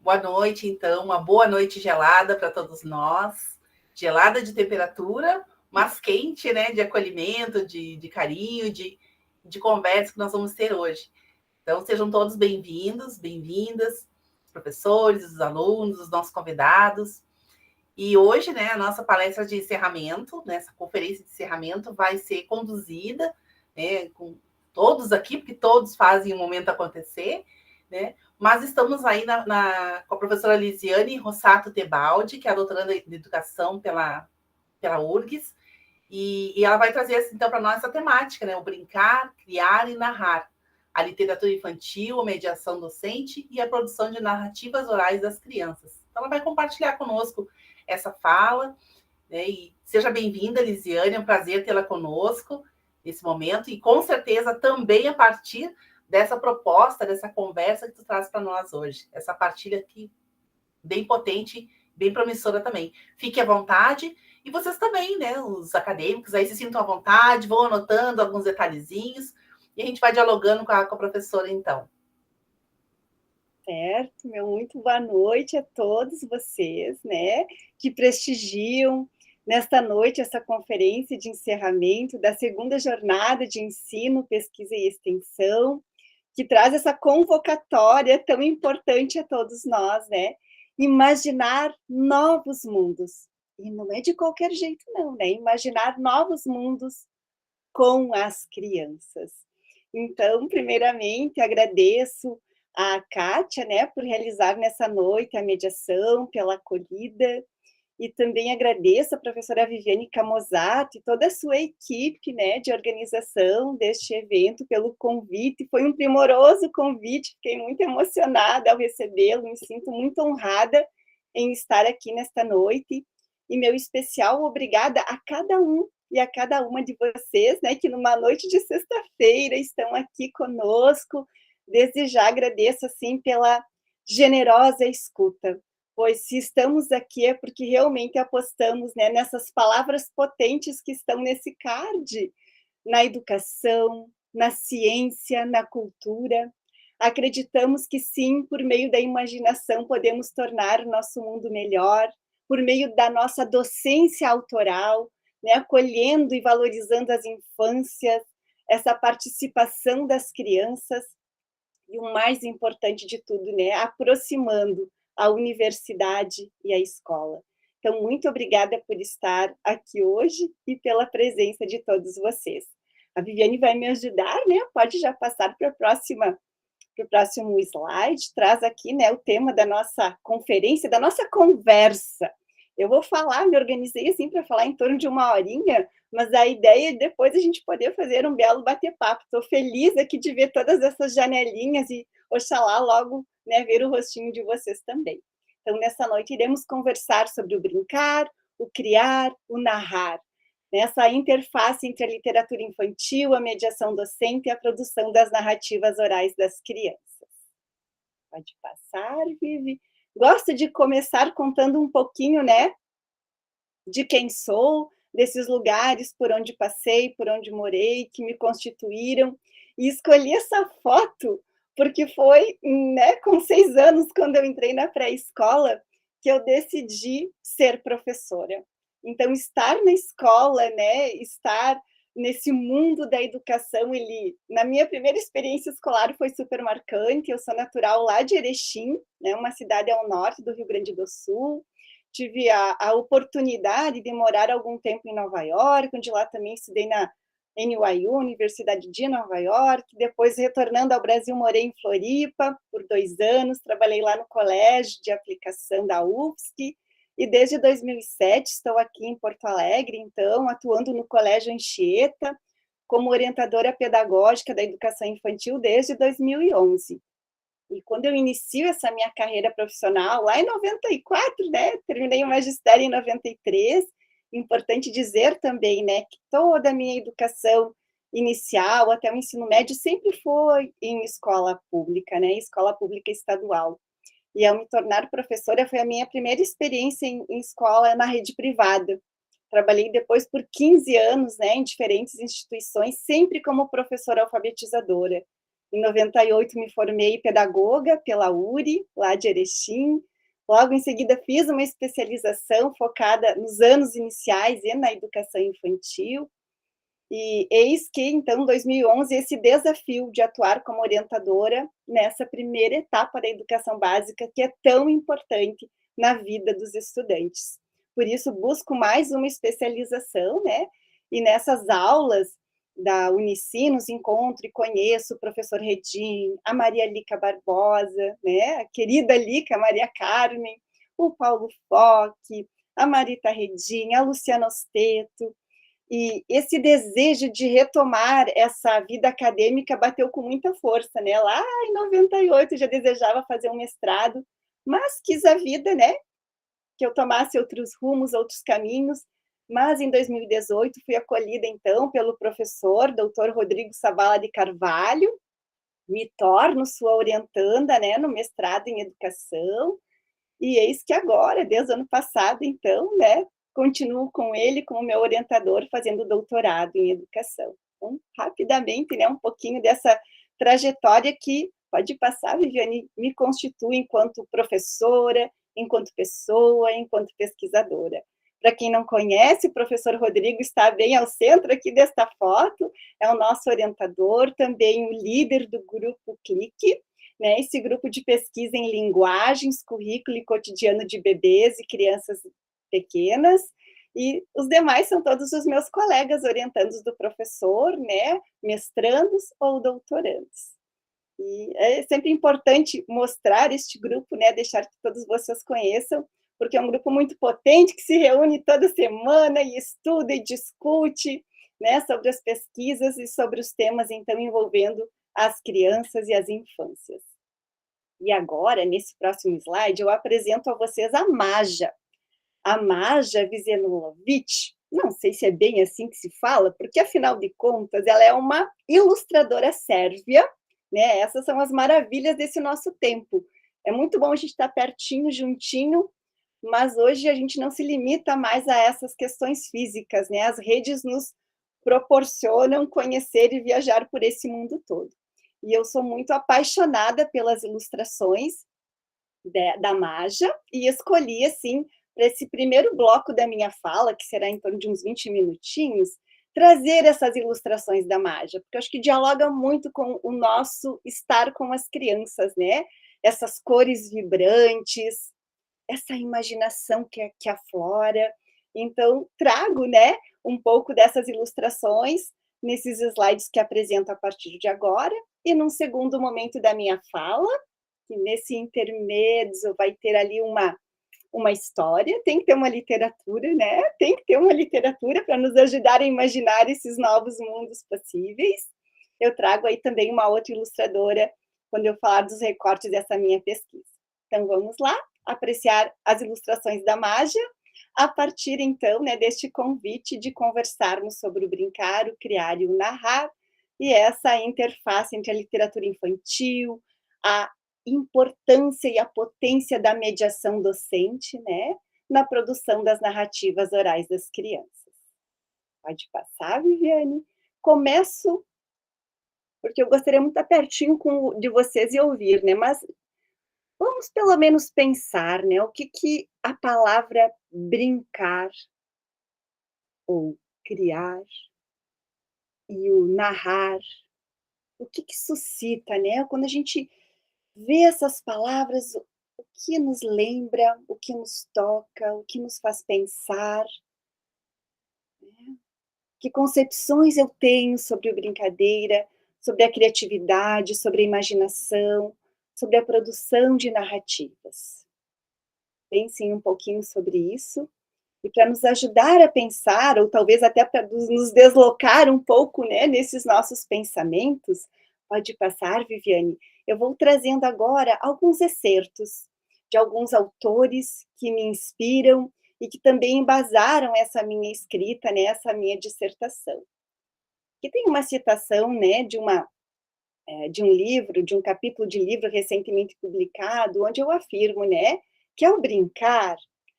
Boa noite, então, uma boa noite gelada para todos nós. Gelada de temperatura, mas quente, né? De acolhimento, de carinho, de conversa que nós vamos ter hoje. Então, sejam todos bem-vindos, bem-vindas, os professores, os alunos, os nossos convidados. E hoje, né, a nossa palestra de encerramento, né, essa conferência de encerramento vai ser conduzida, né, com todos aqui, porque todos fazem o momento acontecer, né? Mas estamos aí com a professora Lisiane Rossato Tebaldi, que é a doutoranda de educação pela URGS, e ela vai trazer, então, para nós essa temática, né? O brincar, criar e narrar, a literatura infantil, a mediação docente e a produção de narrativas orais das crianças. Então, ela vai compartilhar conosco essa fala, né? E seja bem-vinda, Lisiane, é um prazer tê-la conosco nesse momento, e com certeza também a partir dessa proposta, dessa conversa que tu traz para nós hoje, essa partilha aqui bem potente, bem promissora também. Fique à vontade, e vocês também, né, os acadêmicos, aí se sintam à vontade, vão anotando alguns detalhezinhos, e a gente vai dialogando com a professora, então. Certo, muito boa noite a todos vocês, né, que prestigiam nesta noite essa conferência de encerramento da segunda jornada de ensino, pesquisa e extensão, que traz essa convocatória tão importante a todos nós, né? Imaginar novos mundos. E não é de qualquer jeito, não, né? Imaginar novos mundos com as crianças. Então, primeiramente, agradeço a Kátia, né, por realizar nessa noite a mediação, pela acolhida, e também agradeço a professora Viviane Camozzato e toda a sua equipe, né, de organização deste evento pelo convite. Foi um primoroso convite, fiquei muito emocionada ao recebê-lo, me sinto muito honrada em estar aqui nesta noite. E meu especial obrigada a cada um e a cada uma de vocês, né, que numa noite de sexta-feira estão aqui conosco. Desde já agradeço, assim, pela generosa escuta, pois se estamos aqui é porque realmente apostamos, né, nessas palavras potentes que estão nesse card, na educação, na ciência, na cultura. Acreditamos que sim, por meio da imaginação podemos tornar o nosso mundo melhor, por meio da nossa docência autoral, né, acolhendo e valorizando as infâncias, essa participação das crianças, e o mais importante de tudo, né, aproximando a universidade e a escola. Então, muito obrigada por estar aqui hoje e pela presença de todos vocês. A Viviane vai me ajudar, né? Pode já passar para o próximo slide, traz aqui, né, o tema da nossa conferência, da nossa conversa. Eu vou falar, me organizei assim para falar em torno de 1 horinha, mas a ideia é depois a gente poder fazer um belo bater-papo. Estou feliz aqui de ver todas essas janelinhas e, oxalá, logo, né, ver o rostinho de vocês também. Então, nessa noite, iremos conversar sobre o brincar, o criar, o narrar, nessa interface entre a literatura infantil, a mediação docente e a produção das narrativas orais das crianças. Pode passar, Vivi. Gosto de começar contando um pouquinho, né, de quem sou, desses lugares por onde passei, por onde morei, que me constituíram. E escolhi essa foto porque foi, né, com 6 anos, quando eu entrei na pré-escola, que eu decidi ser professora. Então, estar na escola, né, estar nesse mundo da educação, ele, na minha primeira experiência escolar, foi super marcante. Eu sou natural lá de Erechim, né, uma cidade ao norte do Rio Grande do Sul. Tive a oportunidade de morar algum tempo em Nova York, onde lá também estudei na NYU, Universidade de Nova York. Depois, retornando ao Brasil, morei em Floripa por 2 anos, trabalhei lá no colégio de aplicação da UFSC, e desde 2007 estou aqui em Porto Alegre, então, atuando no Colégio Anchieta, como orientadora pedagógica da educação infantil desde 2011. E quando eu inicio essa minha carreira profissional, lá em 94, né, terminei o magistério em 93, importante dizer também, né, que toda a minha educação inicial, até o ensino médio, sempre foi em escola pública, né, escola pública estadual. E ao me tornar professora, foi a minha primeira experiência em escola na rede privada. Trabalhei depois por 15 anos, né, em diferentes instituições, sempre como professora alfabetizadora. Em 98 me formei pedagoga pela URI, lá de Erechim. Logo em seguida fiz uma especialização focada nos anos iniciais e na educação infantil. E eis que, então, em 2011, esse desafio de atuar como orientadora nessa primeira etapa da educação básica, que é tão importante na vida dos estudantes. Por isso, busco mais uma especialização, né? E nessas aulas da Unicinos, encontro e conheço o professor Redim, a Maria Lica Barbosa, né? A querida Lica, Maria Carmen, o Paulo Foque, a Marita Redim, a Luciana Osteto. E esse desejo de retomar essa vida acadêmica bateu com muita força, né? Lá em 98 eu já desejava fazer um mestrado, mas quis a vida, né? Que eu tomasse outros rumos, outros caminhos. Mas em 2018 fui acolhida, então, pelo professor, doutor Rodrigo Sabala de Carvalho, me torno sua orientanda, né, no mestrado em educação, e eis que agora, desde o ano passado, então, né, continuo com ele como meu orientador, fazendo doutorado em educação. Então, rapidamente, né, um pouquinho dessa trajetória que, pode passar, Viviane, me constitui enquanto professora, enquanto pessoa, enquanto pesquisadora. Para quem não conhece, o professor Rodrigo está bem ao centro aqui desta foto, é o nosso orientador, também o líder do grupo Clique, né, esse grupo de pesquisa em linguagens, currículo e cotidiano de bebês e crianças pequenas, e os demais são todos os meus colegas orientandos do professor, né, mestrandos ou doutorandos. E é sempre importante mostrar este grupo, né, deixar que todos vocês conheçam, porque é um grupo muito potente, que se reúne toda semana e estuda e discute, né, sobre as pesquisas e sobre os temas, então, envolvendo as crianças e as infâncias. E agora, nesse próximo slide, eu apresento a vocês a Maja. A Maja Vizenovic, não sei se é bem assim que se fala, porque, afinal de contas, ela é uma ilustradora sérvia, né? Essas são as maravilhas desse nosso tempo. É muito bom a gente estar pertinho, juntinho, mas hoje a gente não se limita mais a essas questões físicas, né? As redes nos proporcionam conhecer e viajar por esse mundo todo. E eu sou muito apaixonada pelas ilustrações da Maja e escolhi, assim, para esse primeiro bloco da minha fala, que será em torno de uns 20 minutinhos, trazer essas ilustrações da Maja, porque eu acho que dialoga muito com o nosso estar com as crianças, né? Essas cores vibrantes, essa imaginação que aflora. Então, trago, né, um pouco dessas ilustrações nesses slides que apresento a partir de agora, e num segundo momento da minha fala, que nesse intermédio vai ter ali uma história, tem que ter uma literatura, né? Tem que ter uma literatura para nos ajudar a imaginar esses novos mundos possíveis. Eu trago aí também uma outra ilustradora quando eu falar dos recortes dessa minha pesquisa. Então, vamos lá apreciar as ilustrações da Maja, a partir, então, né, deste convite de conversarmos sobre o brincar, o criar e o narrar, e essa interface entre a literatura infantil, a importância e a potência da mediação docente, né, na produção das narrativas orais das crianças. Pode passar, Viviane? Começo, porque eu gostaria muito de estar pertinho de vocês e ouvir, né, mas vamos pelo menos pensar, né, o que a palavra brincar ou criar e o narrar, o que suscita, né? Quando a gente vê essas palavras, o que nos lembra, o que nos toca, o que nos faz pensar, né? Que concepções eu tenho sobre a brincadeira, sobre a criatividade, sobre a imaginação, sobre a produção de narrativas. Pensem um pouquinho sobre isso. E para nos ajudar a pensar, ou talvez até para nos deslocar um pouco, né, nesses nossos pensamentos, pode passar, Viviane, eu vou trazendo agora alguns excertos de alguns autores que me inspiram e que também embasaram essa minha escrita, né, essa minha dissertação. Que tem uma citação, né, de um livro, de um capítulo de livro recentemente publicado, onde eu afirmo, né, que ao brincar,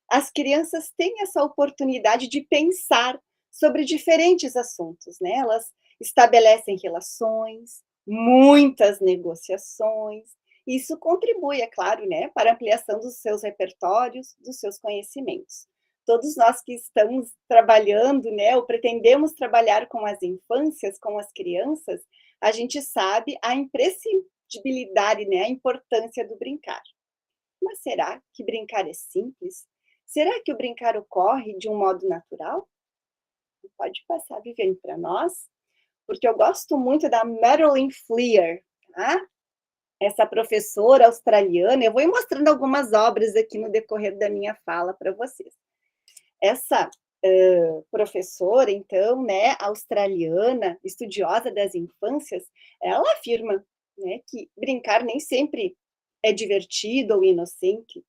as crianças têm essa oportunidade de pensar sobre diferentes assuntos, né? Elas estabelecem relações, muitas negociações. Isso contribui, é claro, né, para a ampliação dos seus repertórios, dos seus conhecimentos. Todos nós que estamos trabalhando, né, ou pretendemos trabalhar com as infâncias, com as crianças, a gente sabe a imprescindibilidade, né, a importância do brincar. Mas será que brincar é simples? Será que o brincar ocorre de um modo natural? Pode passar, Viviane, para nós, porque eu gosto muito da Madeline Fleer, tá? Essa professora australiana. Eu vou ir mostrando algumas obras aqui no decorrer da minha fala para vocês. Essa professora, então, né, australiana, estudiosa das infâncias, ela afirma, né, que brincar nem sempre é divertido ou inocente.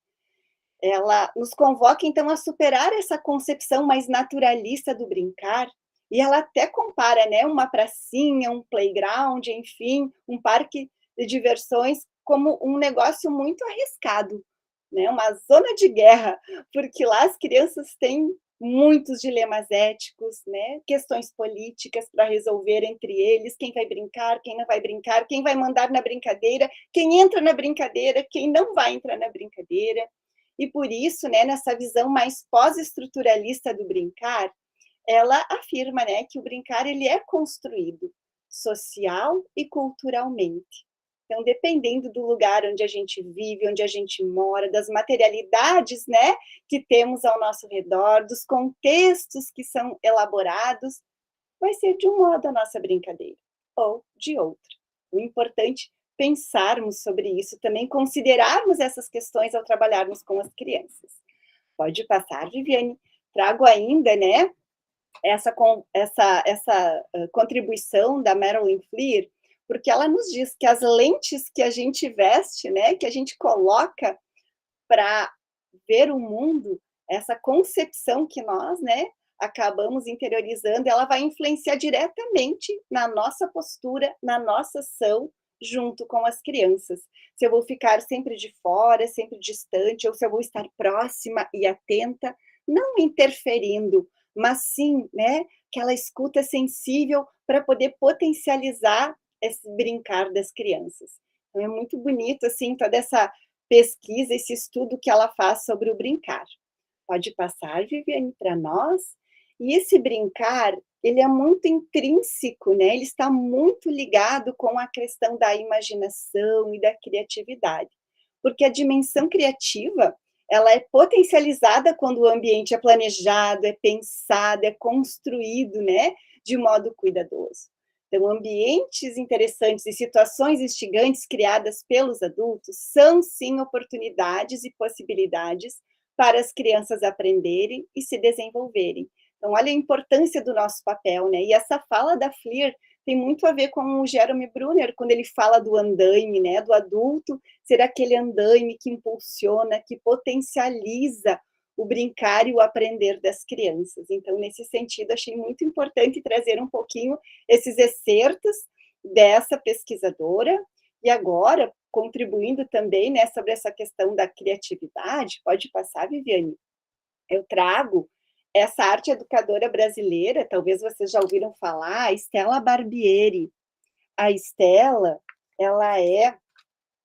Ela nos convoca, então, a superar essa concepção mais naturalista do brincar, e ela até compara, né, uma pracinha, um playground, enfim, um parque de diversões como um negócio muito arriscado, né, uma zona de guerra, porque lá as crianças têm muitos dilemas éticos, né, questões políticas para resolver entre eles, quem vai brincar, quem não vai brincar, quem vai mandar na brincadeira, quem entra na brincadeira, quem não vai entrar na brincadeira. E por isso, né, nessa visão mais pós-estruturalista do brincar, ela afirma, né, que o brincar ele é construído social e culturalmente. Então, dependendo do lugar onde a gente vive, onde a gente mora, das materialidades, né, que temos ao nosso redor, dos contextos que são elaborados, vai ser de um modo a nossa brincadeira, ou de outro. O importante é pensarmos sobre isso também, considerarmos essas questões ao trabalharmos com as crianças. Pode passar, Viviane. Trago ainda, né, essa contribuição da Madeline Fleer, porque ela nos diz que as lentes que a gente veste, né, que a gente coloca para ver o mundo, essa concepção que nós, né, acabamos interiorizando, ela vai influenciar diretamente na nossa postura, na nossa ação, junto com as crianças. Se eu vou ficar sempre de fora, sempre distante, ou se eu vou estar próxima e atenta, não interferindo, mas sim, né, aquela escuta sensível para poder potencializar esse brincar das crianças. Então, é muito bonito, assim, toda essa pesquisa, esse estudo que ela faz sobre o brincar. Pode passar, Viviane, para nós? E esse brincar, ele é muito intrínseco, né? Ele está muito ligado com a questão da imaginação e da criatividade, porque a dimensão criativa, ela é potencializada quando o ambiente é planejado, é pensado, é construído, né, de modo cuidadoso. Então, ambientes interessantes e situações instigantes criadas pelos adultos são, sim, oportunidades e possibilidades para as crianças aprenderem e se desenvolverem. Então, olha a importância do nosso papel, né? E essa fala da Fleer tem muito a ver com o Jeremy Brunner, quando ele fala do andaime, né? Do adulto ser aquele andaime que impulsiona, que potencializa o brincar e o aprender das crianças. Então, nesse sentido, achei muito importante trazer um pouquinho esses excertos dessa pesquisadora, e agora, contribuindo também, né, sobre essa questão da criatividade, pode passar, Viviane, eu trago essa arte educadora brasileira, talvez vocês já ouviram falar, a Stella Barbieri. A Stella, ela é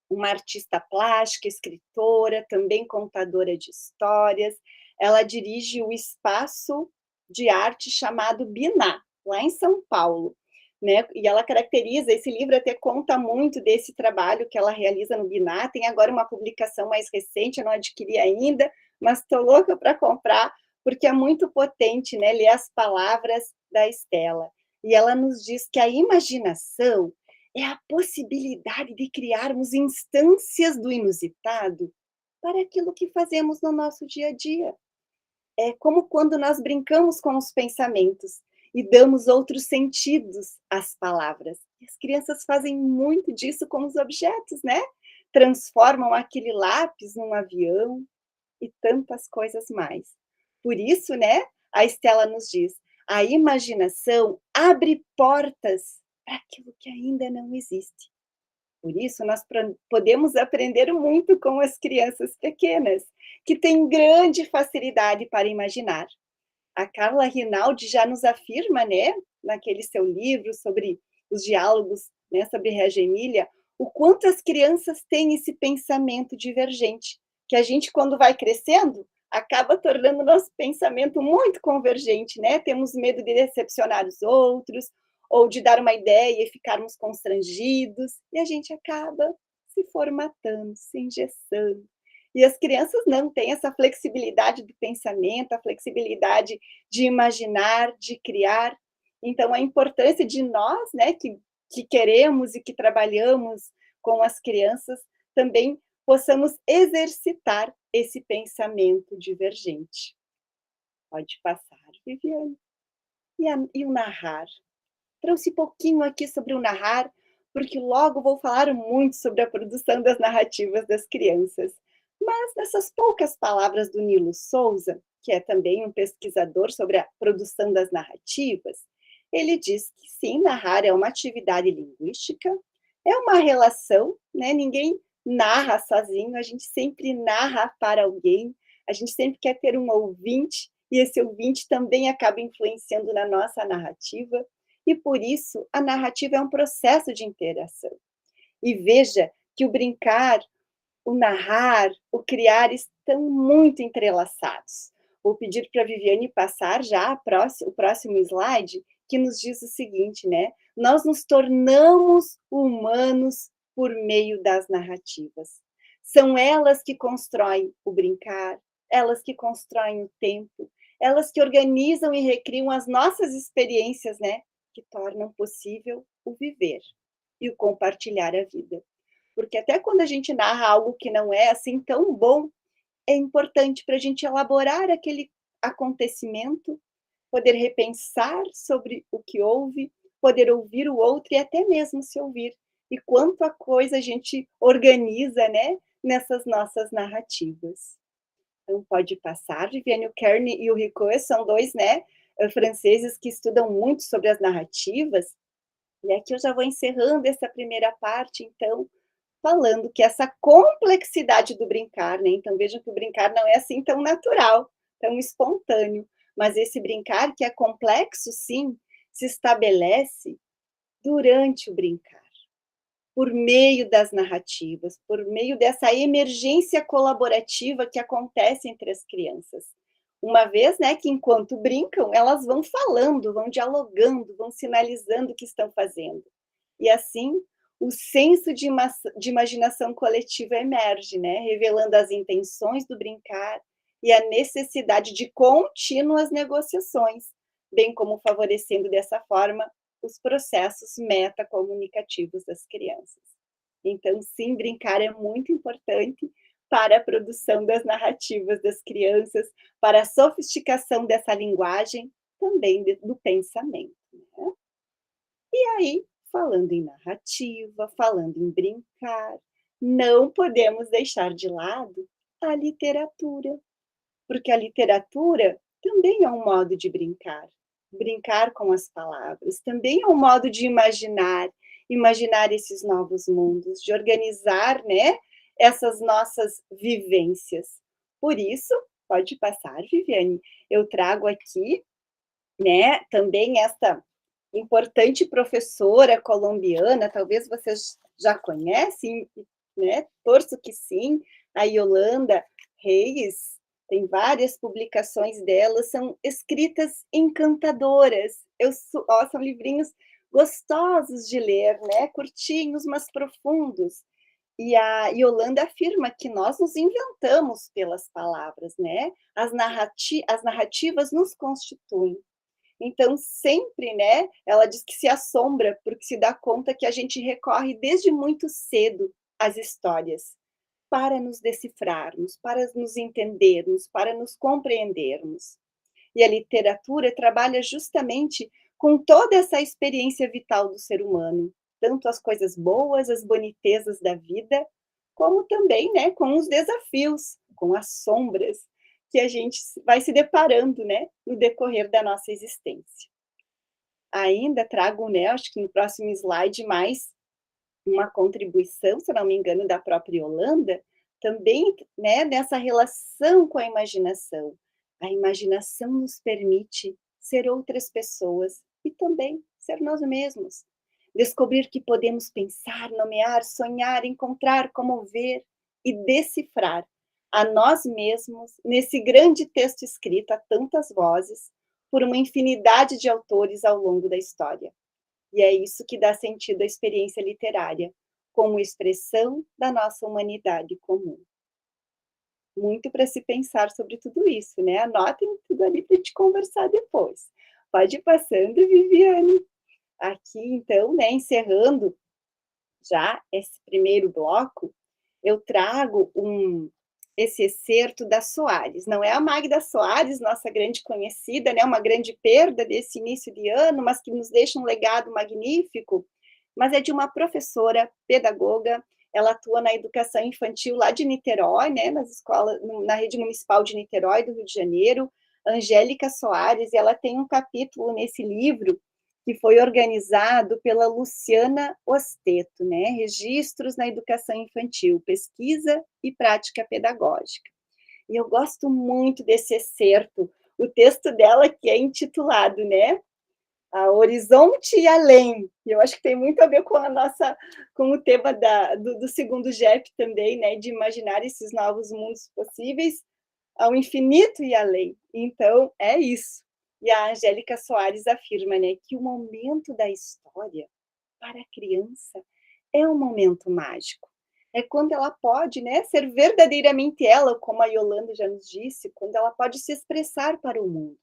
uma artista plástica, escritora, também contadora de histórias. Ela dirige o espaço de arte chamado Biná, lá em São Paulo. Né? E ela caracteriza, esse livro até conta muito desse trabalho que ela realiza no Biná. Tem agora uma publicação mais recente, eu não adquiri ainda, mas estou louca para comprar, porque é muito potente, né? Ler as palavras da Stella. E ela nos diz que a imaginação é a possibilidade de criarmos instâncias do inusitado para aquilo que fazemos no nosso dia a dia. É como quando nós brincamos com os pensamentos e damos outros sentidos às palavras. E as crianças fazem muito disso com os objetos, né? Transformam aquele lápis num avião e tantas coisas mais. Por isso, né, a Stella nos diz, a imaginação abre portas para aquilo que ainda não existe. Por isso, nós podemos aprender muito com as crianças pequenas, que têm grande facilidade para imaginar. A Carla Rinaldi já nos afirma, né, naquele seu livro sobre os diálogos né, sobre Reggio Emília, o quanto as crianças têm esse pensamento divergente, que a gente, quando vai crescendo, acaba tornando o nosso pensamento muito convergente, né? Temos medo de decepcionar os outros, ou de dar uma ideia e ficarmos constrangidos, e a gente acaba se formatando, se engessando. E as crianças não têm essa flexibilidade do pensamento, a flexibilidade de imaginar, de criar. Então, a importância de nós, né, que queremos e que trabalhamos com as crianças, também possamos exercitar esse pensamento divergente. Pode passar, Viviane. E o narrar? Trouxe pouquinho aqui sobre o narrar, porque logo vou falar muito sobre a produção das narrativas das crianças. Mas nessas poucas palavras do Nilo Souza, que é também um pesquisador sobre a produção das narrativas, ele diz que sim, narrar é uma atividade linguística, é uma relação, né? Ninguém narra sozinho, a gente sempre narra para alguém, a gente sempre quer ter um ouvinte, e esse ouvinte também acaba influenciando na nossa narrativa, e por isso a narrativa é um processo de interação. E veja que o brincar, o narrar, o criar estão muito entrelaçados. Vou pedir para a Viviane passar já o próximo slide, que nos diz o seguinte, né? Nós nos tornamos humanos por meio das narrativas. São elas que constroem o brincar, elas que constroem o tempo, elas que organizam e recriam as nossas experiências, né? Que tornam possível o viver e o compartilhar a vida. Porque até quando a gente narra algo que não é assim tão bom, é importante para a gente elaborar aquele acontecimento, poder repensar sobre o que houve, poder ouvir o outro e até mesmo se ouvir. E quanto a coisa a gente organiza, né, nessas nossas narrativas. Então, pode passar, Viviane. O Kearney e o Ricoeur são dois, né, franceses que estudam muito sobre as narrativas. E aqui eu já vou encerrando essa primeira parte, então, falando que essa complexidade do brincar, né? Então vejam que o brincar não é assim tão natural, tão espontâneo, mas esse brincar que é complexo, sim, se estabelece durante o brincar, por meio das narrativas, por meio dessa emergência colaborativa que acontece entre as crianças. Uma vez, né, que enquanto brincam, elas vão falando, vão dialogando, vão sinalizando o que estão fazendo. E assim, o senso de imaginação coletiva emerge, né, revelando as intenções do brincar e a necessidade de contínuas negociações, bem como favorecendo dessa forma os processos metacomunicativos das crianças. Então, sim, brincar é muito importante para a produção das narrativas das crianças, para a sofisticação dessa linguagem, também do pensamento. Né? E aí, falando em narrativa, falando em brincar, não podemos deixar de lado a literatura, porque a literatura também é um modo de brincar. Brincar com as palavras também é um modo de imaginar esses novos mundos, de organizar, né, essas nossas vivências. Por isso, pode passar, Viviane, eu trago aqui, né, também esta importante professora colombiana, talvez vocês já conhecem, né? Torço que sim, a Yolanda Reis, tem várias publicações dela, são escritas encantadoras. São livrinhos gostosos de ler, né? Curtinhos, mas profundos. E a Yolanda afirma que nós nos inventamos pelas palavras, né? As narrativas nos constituem. Então, sempre, né, ela diz que se assombra porque se dá conta que a gente recorre desde muito cedo às histórias para nos decifrarmos, para nos entendermos, para nos compreendermos. E a literatura trabalha justamente com toda essa experiência vital do ser humano, tanto as coisas boas, as bonitezas da vida, como também, né, com os desafios, com as sombras que a gente vai se deparando, né, no decorrer da nossa existência. Ainda trago, né, acho que no próximo slide, mais uma contribuição, se não me engano, da própria Holanda, também, né, nessa relação com a imaginação. A imaginação nos permite ser outras pessoas e também ser nós mesmos. descobrir que podemos pensar, nomear, sonhar, encontrar, comover e decifrar a nós mesmos nesse grande texto escrito a tantas vozes por uma infinidade de autores ao longo da história. E é isso que dá sentido à experiência literária, como expressão da nossa humanidade comum. Muito para se pensar sobre tudo isso, né? Anotem tudo ali para a gente conversar depois. Pode ir passando, Viviane. Aqui, então, né, encerrando já esse primeiro bloco, eu trago esse excerto da Soares. Não é a Magda Soares, nossa grande conhecida, né, uma grande perda desse início de ano, mas que nos deixa um legado magnífico, mas é de uma professora, pedagoga, ela atua na educação infantil lá de Niterói, né, nas escolas, na rede municipal de Niterói, do Rio de Janeiro, Angélica Soares, e ela tem um capítulo nesse livro que foi organizado pela Luciana Osteto, né? Registros na Educação Infantil, Pesquisa e Prática Pedagógica. E eu gosto muito desse excerto, o texto dela que é intitulado, né? A Horizonte e Além. E eu acho que tem muito a ver com com o tema do segundo GEP também, né? De imaginar esses novos mundos possíveis ao infinito e além. Então, é isso. E a Angélica Soares afirma, né, que o momento da história, para a criança, é um momento mágico. É quando ela pode, né, ser verdadeiramente ela, como a Yolanda já nos disse, quando ela pode se expressar para o mundo.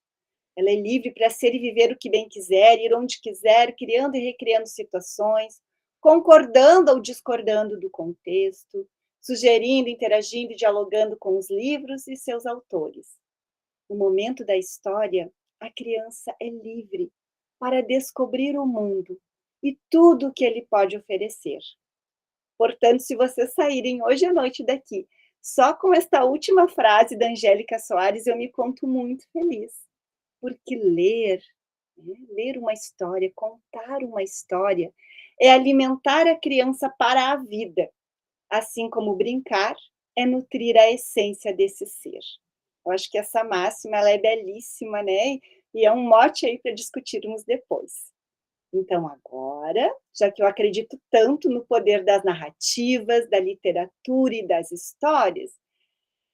Ela é livre para ser e viver o que bem quiser, ir onde quiser, criando e recriando situações, concordando ou discordando do contexto, sugerindo, interagindo e dialogando com os livros e seus autores. No momento da história, a criança é livre para descobrir o mundo e tudo o que ele pode oferecer. Portanto, se vocês saírem hoje à noite daqui só com esta última frase da Angélica Soares, eu me conto muito feliz. Porque ler, né, ler uma história, contar uma história, é alimentar a criança para a vida, assim como brincar é nutrir a essência desse ser. Eu acho que essa máxima ela é belíssima, né? E é um mote aí para discutirmos depois. Então, agora, já que eu acredito tanto no poder das narrativas, da literatura e das histórias,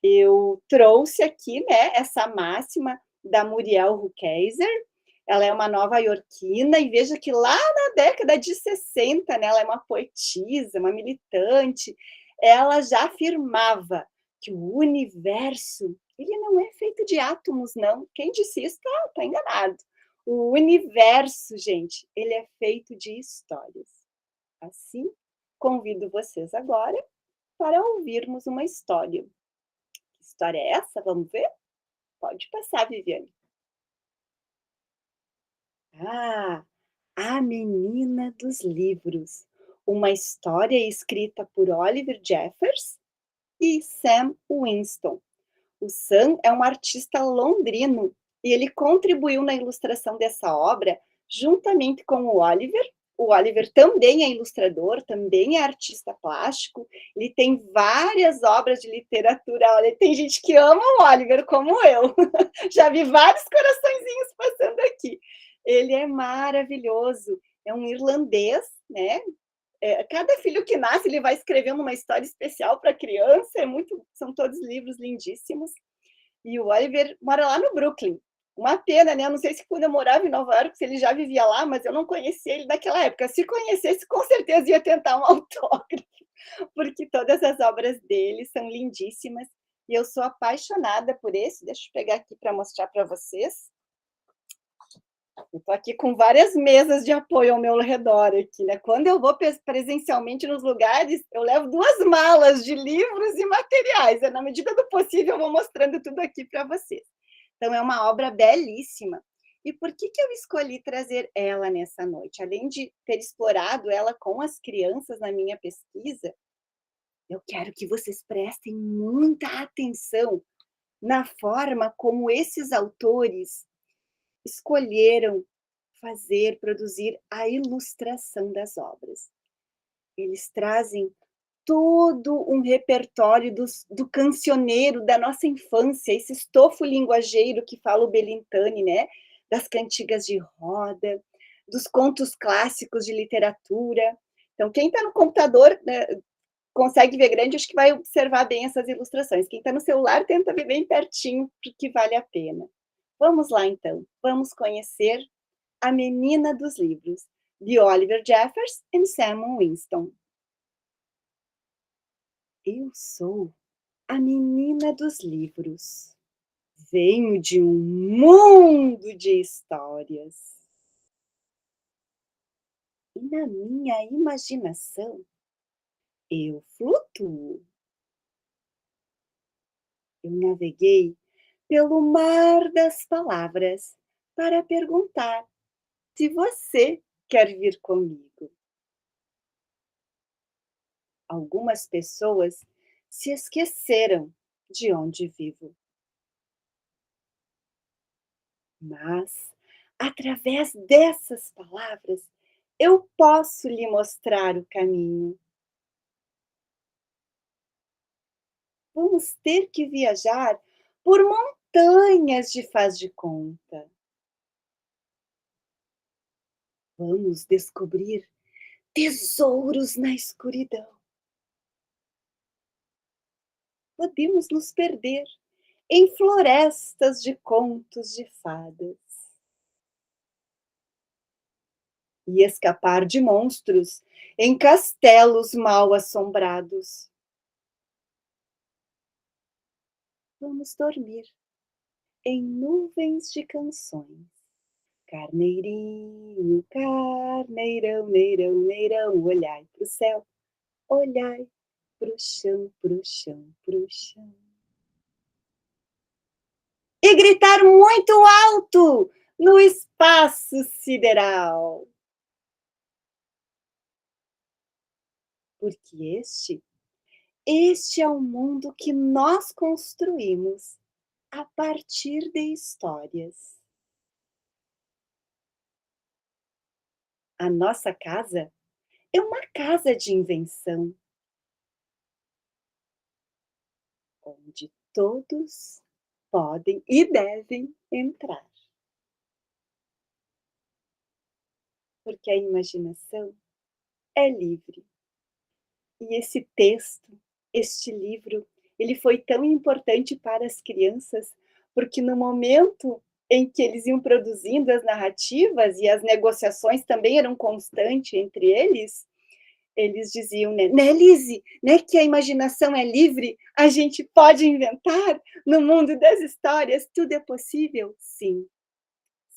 eu trouxe aqui, né, essa máxima da Muriel Rukeyser. Ela é uma nova-iorquina, e veja que lá na década de 60, né, ela é uma poetisa, uma militante, ela já afirmava que o universo, ele não é feito de átomos, não. Quem disse isso está enganado. O universo, gente, ele é feito de histórias. Assim, convido vocês agora para ouvirmos uma história. Que história é essa? Vamos ver? Pode passar, Viviane. Ah, A Menina dos Livros, uma história escrita por Oliver Jeffers e Sam Winston. O Sam é um artista londrino e ele contribuiu na ilustração dessa obra juntamente com o Oliver. O Oliver também é ilustrador, também é artista plástico, ele tem várias obras de literatura. Olha, tem gente que ama o Oliver, como eu. Já vi vários coraçõezinhos passando aqui. Ele é maravilhoso, é um irlandês, né? Cada filho que nasce, ele vai escrevendo uma história especial para a criança, são todos livros lindíssimos. E o Oliver mora lá no Brooklyn. Uma pena, né? Eu não sei se quando eu morava em Nova York, se ele já vivia lá, mas eu não conhecia ele daquela época. Se conhecesse, com certeza ia tentar um autógrafo, porque todas as obras dele são lindíssimas. E eu sou apaixonada por esse. Deixa eu pegar aqui para mostrar para vocês. Eu estou aqui com várias mesas de apoio ao meu redor aqui, né? Quando eu vou presencialmente nos lugares, eu levo 2 malas de livros e materiais. Na medida do possível, eu vou mostrando tudo aqui para vocês. Então, é uma obra belíssima. E por que eu escolhi trazer ela nessa noite? Além de ter explorado ela com as crianças na minha pesquisa, eu quero que vocês prestem muita atenção na forma como esses autores escolheram produzir a ilustração das obras. Eles trazem todo um repertório do cancioneiro da nossa infância, esse estofo linguageiro que fala o Belintani, né? Das cantigas de roda, dos contos clássicos de literatura. Então, quem está no computador, né, consegue ver grande, acho que vai observar bem essas ilustrações. Quem está no celular, tenta ver bem pertinho, porque vale a pena. Vamos lá, então. Vamos conhecer A Menina dos Livros, de Oliver Jeffers e Samuel Winston. Eu sou a menina dos livros. Venho de um mundo de histórias. E na minha imaginação, eu flutuo. Eu naveguei pelo mar das palavras para perguntar se você quer vir comigo. Algumas pessoas se esqueceram de onde vivo, mas através dessas palavras eu posso lhe mostrar o caminho. Vamos ter que viajar por montanhas de faz de conta. Vamos descobrir tesouros na escuridão. Podemos nos perder em florestas de contos de fadas e escapar de monstros em castelos mal assombrados. Vamos dormir em nuvens de canções. Carneirinho, carneirão, neirão, neirão, olhai pro céu, olhai pro chão, pro chão, pro chão. E gritar muito alto no espaço sideral. Porque este é o mundo que nós construímos a partir de histórias. A nossa casa é uma casa de invenção, onde todos podem e devem entrar. Porque a imaginação é livre. E esse texto, este livro, ele foi tão importante para as crianças, porque no momento em que eles iam produzindo as narrativas e as negociações também eram constantes entre eles diziam, né, Lise, né, que a imaginação é livre, a gente pode inventar no mundo das histórias, tudo é possível? Sim,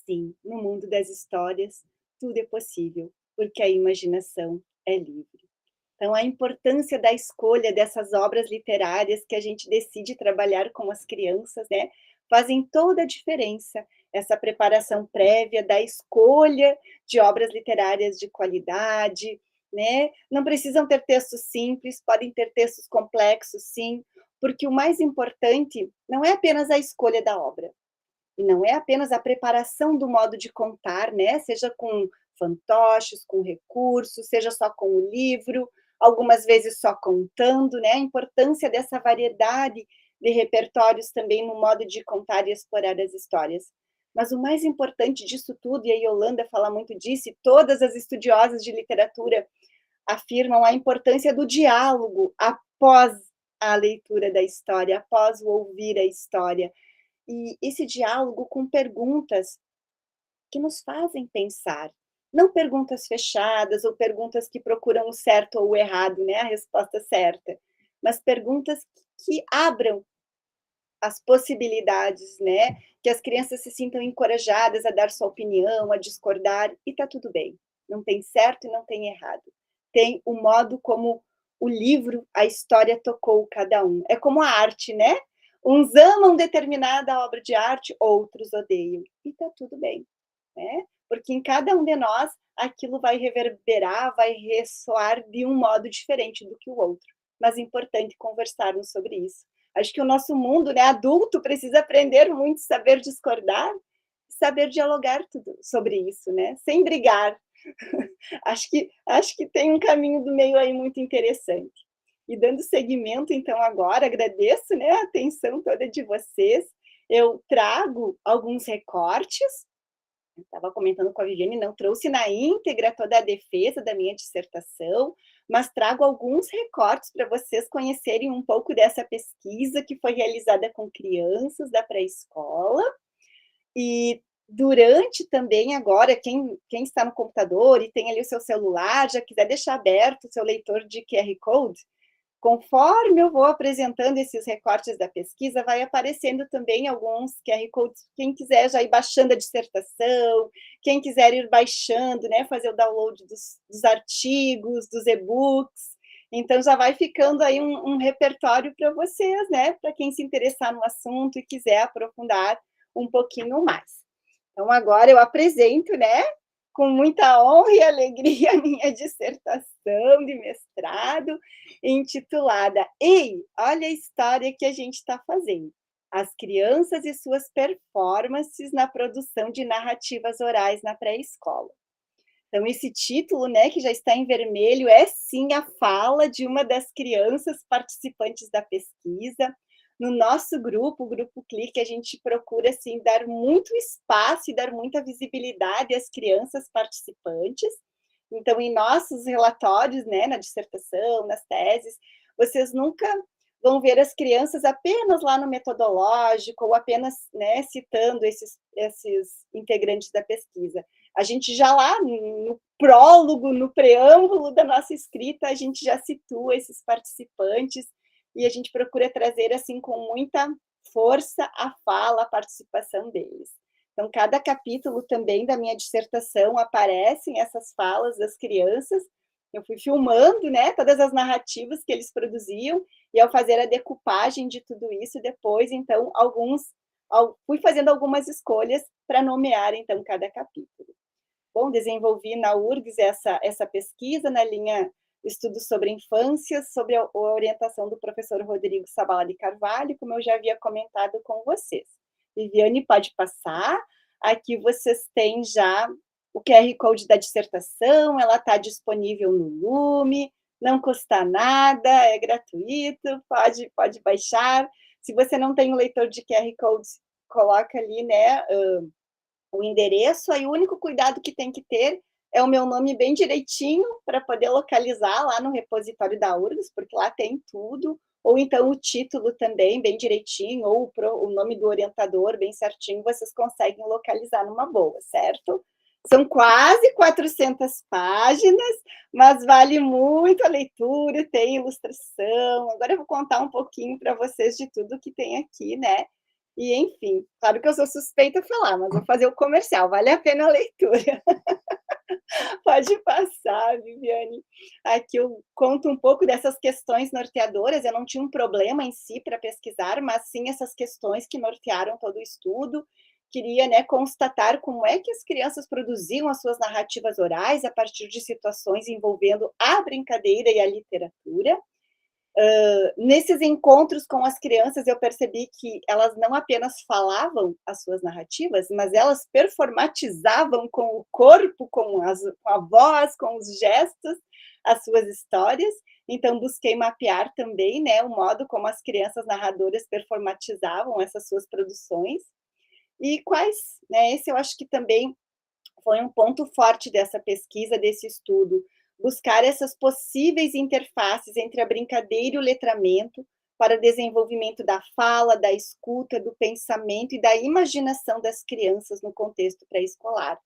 sim, no mundo das histórias, tudo é possível, porque a imaginação é livre. Então, a importância da escolha dessas obras literárias que a gente decide trabalhar com as crianças, né, fazem toda a diferença. Essa preparação prévia da escolha de obras literárias de qualidade, né? Não precisam ter textos simples, podem ter textos complexos, sim, porque o mais importante não é apenas a escolha da obra, e não é apenas a preparação do modo de contar, né? Seja com fantoches, com recursos, seja só com o livro, algumas vezes só contando, né? A importância dessa variedade de repertórios também no modo de contar e explorar as histórias. Mas o mais importante disso tudo, e a Yolanda fala muito disso, e todas as estudiosas de literatura afirmam a importância do diálogo após a leitura da história, após o ouvir a história. E esse diálogo com perguntas que nos fazem pensar, não perguntas fechadas ou perguntas que procuram o certo ou o errado, né, a resposta certa, mas perguntas que abram as possibilidades, né, que as crianças se sintam encorajadas a dar sua opinião, a discordar, e tá tudo bem. Não tem certo e não tem errado. Tem o modo como o livro, a história tocou cada um. É como a arte, né? Uns amam determinada obra de arte, outros odeiam. E tá tudo bem, né? Porque em cada um de nós aquilo vai reverberar, vai ressoar de um modo diferente do que o outro. Mas é importante conversarmos sobre isso. Acho que o nosso mundo, né, adulto, precisa aprender muito, saber discordar, saber dialogar tudo sobre isso, né? Sem brigar. Acho que tem um caminho do meio aí muito interessante. E dando seguimento, então, agora, agradeço, né, a atenção toda de vocês. Eu trago alguns recortes, estava comentando com a Viviane, não trouxe na íntegra toda a defesa da minha dissertação, mas trago alguns recortes para vocês conhecerem um pouco dessa pesquisa que foi realizada com crianças da pré-escola. E durante também agora, quem está no computador e tem ali o seu celular, já quiser deixar aberto o seu leitor de QR Code, conforme eu vou apresentando esses recortes da pesquisa, vai aparecendo também alguns QR Codes, quem quiser já ir baixando a dissertação, quem quiser ir baixando, né, fazer o download dos artigos, dos e-books, então já vai ficando aí um repertório para vocês, né, para quem se interessar no assunto e quiser aprofundar um pouquinho mais. Então, agora eu apresento, né, com muita honra e alegria, a minha dissertação de mestrado, intitulada Ei, olha a história que a gente está fazendo. As crianças e suas performances na produção de narrativas orais na pré-escola. Então, esse título, né, que já está em vermelho, é sim a fala de uma das crianças participantes da pesquisa. No nosso grupo, o Grupo Clique, a gente procura, assim, dar muito espaço e dar muita visibilidade às crianças participantes. Então, em nossos relatórios, né, na dissertação, nas teses, vocês nunca vão ver as crianças apenas lá no metodológico ou apenas, né, citando esses integrantes da pesquisa. A gente já lá no prólogo, no preâmbulo da nossa escrita, a gente já situa esses participantes e a gente procura trazer, assim, com muita força a fala, a participação deles. Então, cada capítulo também da minha dissertação aparecem essas falas das crianças. Eu fui filmando, né, todas as narrativas que eles produziam, e ao fazer a decupagem de tudo isso, depois, então, fui fazendo algumas escolhas para nomear, então, cada capítulo. Bom, desenvolvi na URGS essa pesquisa na linha Estudos sobre Infância, sob a orientação do professor Rodrigo Sabala de Carvalho, como eu já havia comentado com vocês. Viviane, pode passar. Aqui vocês têm já o QR Code da dissertação, ela está disponível no Lume, não custa nada, é gratuito, pode baixar. Se você não tem o leitor de QR Code, coloca ali, né, o endereço, aí o único cuidado que tem que ter é o meu nome bem direitinho, para poder localizar lá no repositório da URGS, porque lá tem tudo, ou então o título também, bem direitinho, ou o nome do orientador, bem certinho, vocês conseguem localizar numa boa, certo? São quase 400 páginas, mas vale muito a leitura, tem ilustração. Agora eu vou contar um pouquinho para vocês de tudo que tem aqui, né? E, enfim, claro que eu sou suspeita a falar, mas vou fazer o comercial, vale a pena a leitura. Pode passar, Viviane. Aqui eu conto um pouco dessas questões norteadoras. Eu não tinha um problema em si para pesquisar, mas sim essas questões que nortearam todo o estudo. Queria, né, constatar como é que as crianças produziam as suas narrativas orais a partir de situações envolvendo a brincadeira e a literatura. Nesses encontros com as crianças, eu percebi que elas não apenas falavam as suas narrativas, mas elas performatizavam com o corpo, com a voz, com os gestos, as suas histórias. Então, busquei mapear também, né, o modo como as crianças narradoras performatizavam essas suas produções. E quais, né, esse eu acho que também foi um ponto forte dessa pesquisa, desse estudo, buscar essas possíveis interfaces entre a brincadeira e o letramento para o desenvolvimento da fala, da escuta, do pensamento e da imaginação das crianças no contexto pré-escolar.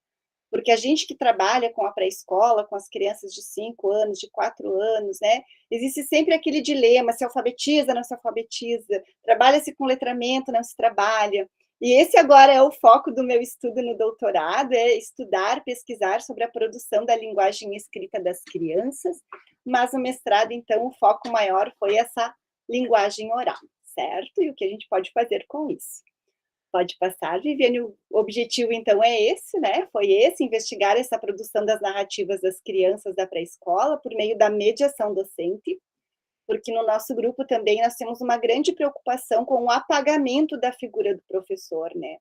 Porque a gente que trabalha com a pré-escola, com as crianças de 5 anos, de 4 anos, né, existe sempre aquele dilema, se alfabetiza, não se alfabetiza, trabalha-se com letramento, não se trabalha. E esse agora é o foco do meu estudo no doutorado, é estudar, pesquisar sobre a produção da linguagem escrita das crianças, mas no mestrado, então, o foco maior foi essa linguagem oral, certo? E o que a gente pode fazer com isso? Pode passar, Viviane, o objetivo, então, é esse, né? Foi esse, investigar essa produção das narrativas das crianças da pré-escola por meio da mediação docente, porque no nosso grupo também nós temos uma grande preocupação com o apagamento da figura do professor, né?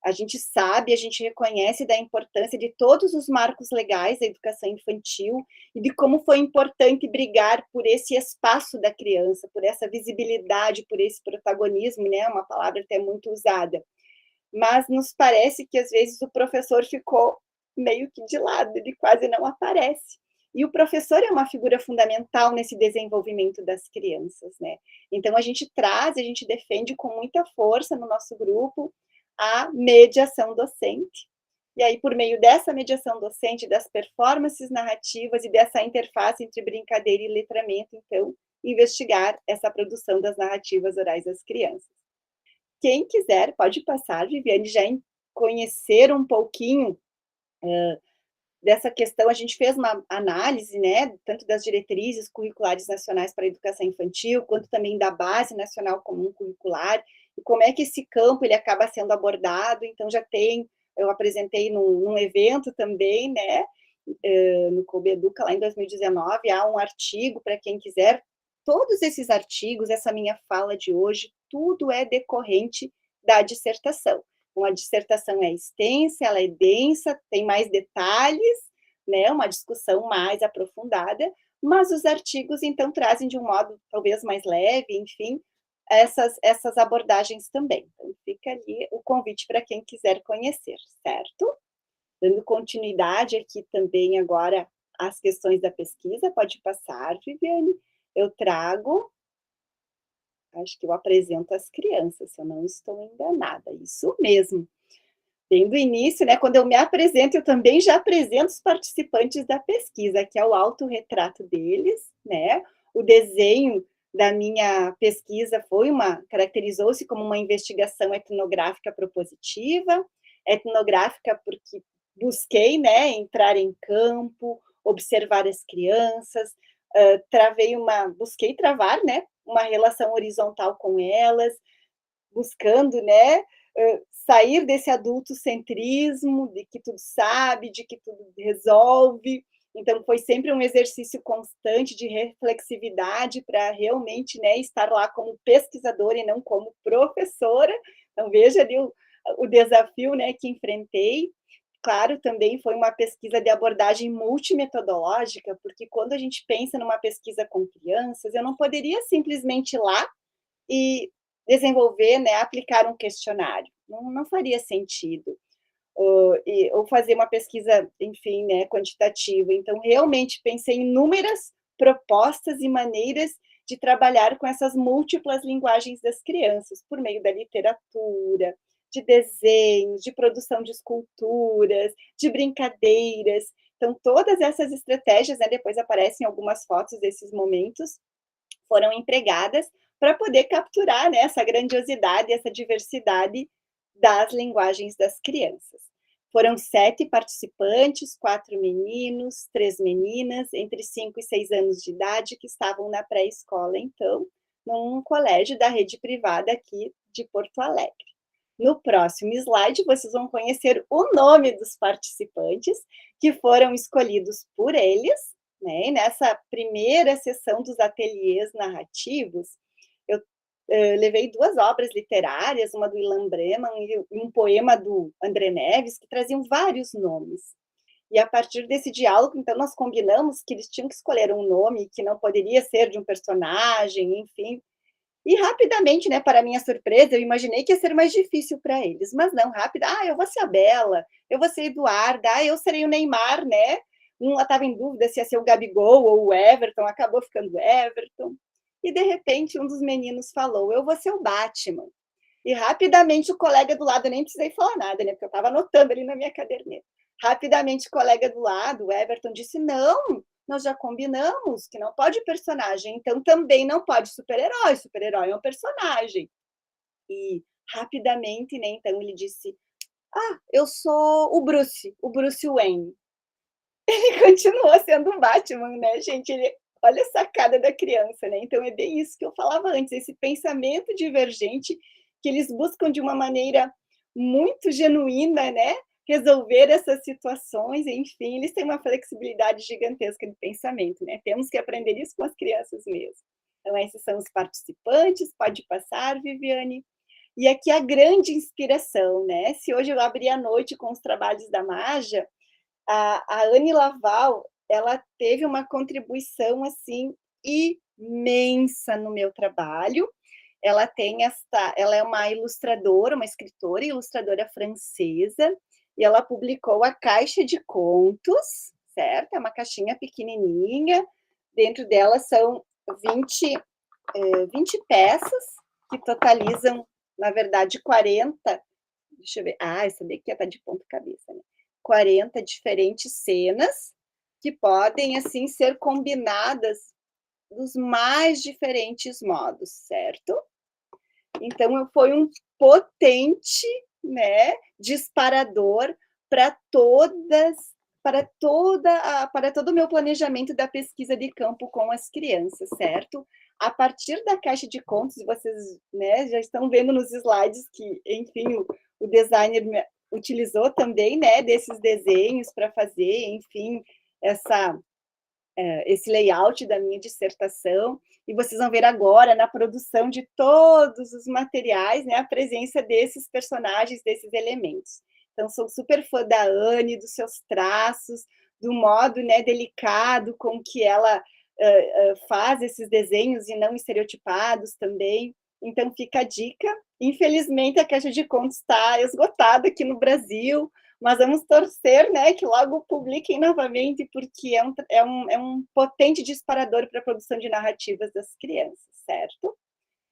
A gente sabe, a gente reconhece da importância de todos os marcos legais da educação infantil e de como foi importante brigar por esse espaço da criança, por essa visibilidade, por esse protagonismo, né? Uma palavra até muito usada. mas nos parece que às vezes o professor ficou meio que de lado, ele quase não aparece. E o professor é uma figura fundamental nesse desenvolvimento das crianças, né? Então a gente traz, a gente defende com muita força no nosso grupo a mediação docente. E aí, por meio dessa mediação docente, das performances narrativas e dessa interface entre brincadeira e letramento, então, investigar essa produção das narrativas orais das crianças. Quem quiser, pode passar, Viviane, já conhecer um pouquinho dessa questão. A gente fez uma análise, né, tanto das diretrizes curriculares nacionais para a educação infantil, quanto também da Base Nacional Comum Curricular, e como é que esse campo ele acaba sendo abordado. Então, já tem, eu apresentei num evento também, né, no Coube Educa, lá em 2019, há um artigo para quem quiser. Todos esses artigos, essa minha fala de hoje, tudo é decorrente da dissertação. Então, a dissertação é extensa, ela é densa, tem mais detalhes, né, uma discussão mais aprofundada, mas os artigos, então, trazem de um modo talvez mais leve, enfim, essas abordagens também. Então, fica ali o convite para quem quiser conhecer, certo? Dando continuidade aqui também agora às questões da pesquisa, pode passar, Viviane. Eu trago, acho que eu apresento as crianças, se eu não estou enganada, isso mesmo. Desde o início, né, quando eu me apresento, eu também já apresento os participantes da pesquisa, que é o autorretrato deles, né? O desenho da minha pesquisa caracterizou-se como uma investigação etnográfica propositiva, etnográfica porque busquei, né, entrar em campo, observar as crianças, busquei travar, né, uma relação horizontal com elas, buscando, né, sair desse adultocentrismo, de que tudo sabe, de que tudo resolve. Então, foi sempre um exercício constante de reflexividade para realmente, né, estar lá como pesquisadora e não como professora. Então, veja ali o desafio, né, que enfrentei. Claro, também foi uma pesquisa de abordagem multimetodológica, porque quando a gente pensa numa pesquisa com crianças, eu não poderia simplesmente ir lá e desenvolver, né, aplicar um questionário. Não faria sentido. Ou fazer uma pesquisa, enfim, né, quantitativa. Então, realmente pensei em inúmeras propostas e maneiras de trabalhar com essas múltiplas linguagens das crianças, por meio da literatura, de desenhos, de produção de esculturas, de brincadeiras. Então, todas essas estratégias, né, depois aparecem algumas fotos desses momentos, foram empregadas para poder capturar, né, essa grandiosidade, essa diversidade das linguagens das crianças. Foram 7 participantes, 4 meninos, 3 meninas, entre 5 e 6 anos de idade, que estavam na pré-escola, então, num colégio da rede privada aqui de Porto Alegre. No próximo slide, vocês vão conhecer o nome dos participantes, que foram escolhidos por eles, né? E nessa primeira sessão dos ateliês narrativos, eu levei 2 obras literárias, uma do Ilan Breman e um poema do André Neves, que traziam vários nomes. E a partir desse diálogo, então, nós combinamos que eles tinham que escolher um nome que não poderia ser de um personagem, enfim. E rapidamente, né, para minha surpresa, eu imaginei que ia ser mais difícil para eles, mas não, rápido. Eu vou ser a Bela, eu vou ser a Eduarda, eu serei o Neymar, né? Um estava em dúvida se ia ser o Gabigol ou o Everton, acabou ficando o Everton. E, de repente, um dos meninos falou, eu vou ser o Batman. E rapidamente o colega do lado, eu nem precisei falar nada, né? Porque eu estava anotando ali na minha caderneta. Rapidamente o colega do lado, o Everton, disse, não, nós já combinamos que não pode personagem, então também não pode super-herói, super-herói é um personagem. E rapidamente, né, então ele disse, eu sou o Bruce Wayne. Ele continuou sendo um Batman, né, gente? Olha a sacada da criança, né? Então é bem isso que eu falava antes, esse pensamento divergente que eles buscam de uma maneira muito genuína, né? Resolver essas situações, enfim, eles têm uma flexibilidade gigantesca de pensamento, né? Temos que aprender isso com as crianças mesmo. Então, esses são os participantes, pode passar, Viviane. E aqui a grande inspiração, né? Se hoje eu abrir a noite com os trabalhos da Maja, a Anne Laval, ela teve uma contribuição, assim, imensa no meu trabalho. ela é uma ilustradora, uma escritora e ilustradora francesa, e ela publicou a Caixa de Contos, certo? É uma caixinha pequenininha, dentro dela são 20 peças, que totalizam, na verdade, 40, deixa eu ver, essa daqui está de ponta cabeça, né? 40 diferentes cenas, que podem, assim, ser combinadas dos mais diferentes modos, certo? Então, foi um potente, né, disparador para todo o meu planejamento da pesquisa de campo com as crianças, certo? A partir da caixa de contos, vocês, né, já estão vendo nos slides que, enfim, o designer utilizou também, né, desses desenhos para fazer, enfim, esse layout da minha dissertação, e vocês vão ver agora, na produção de todos os materiais, né, a presença desses personagens, desses elementos. Então, sou super fã da Anne, dos seus traços, do modo, né, delicado com que ela faz esses desenhos e não estereotipados também. Então, fica a dica. Infelizmente, a Caixa de Contos está esgotada aqui no Brasil, mas vamos torcer, né, que logo publiquem novamente, porque é um potente disparador para a produção de narrativas das crianças, certo?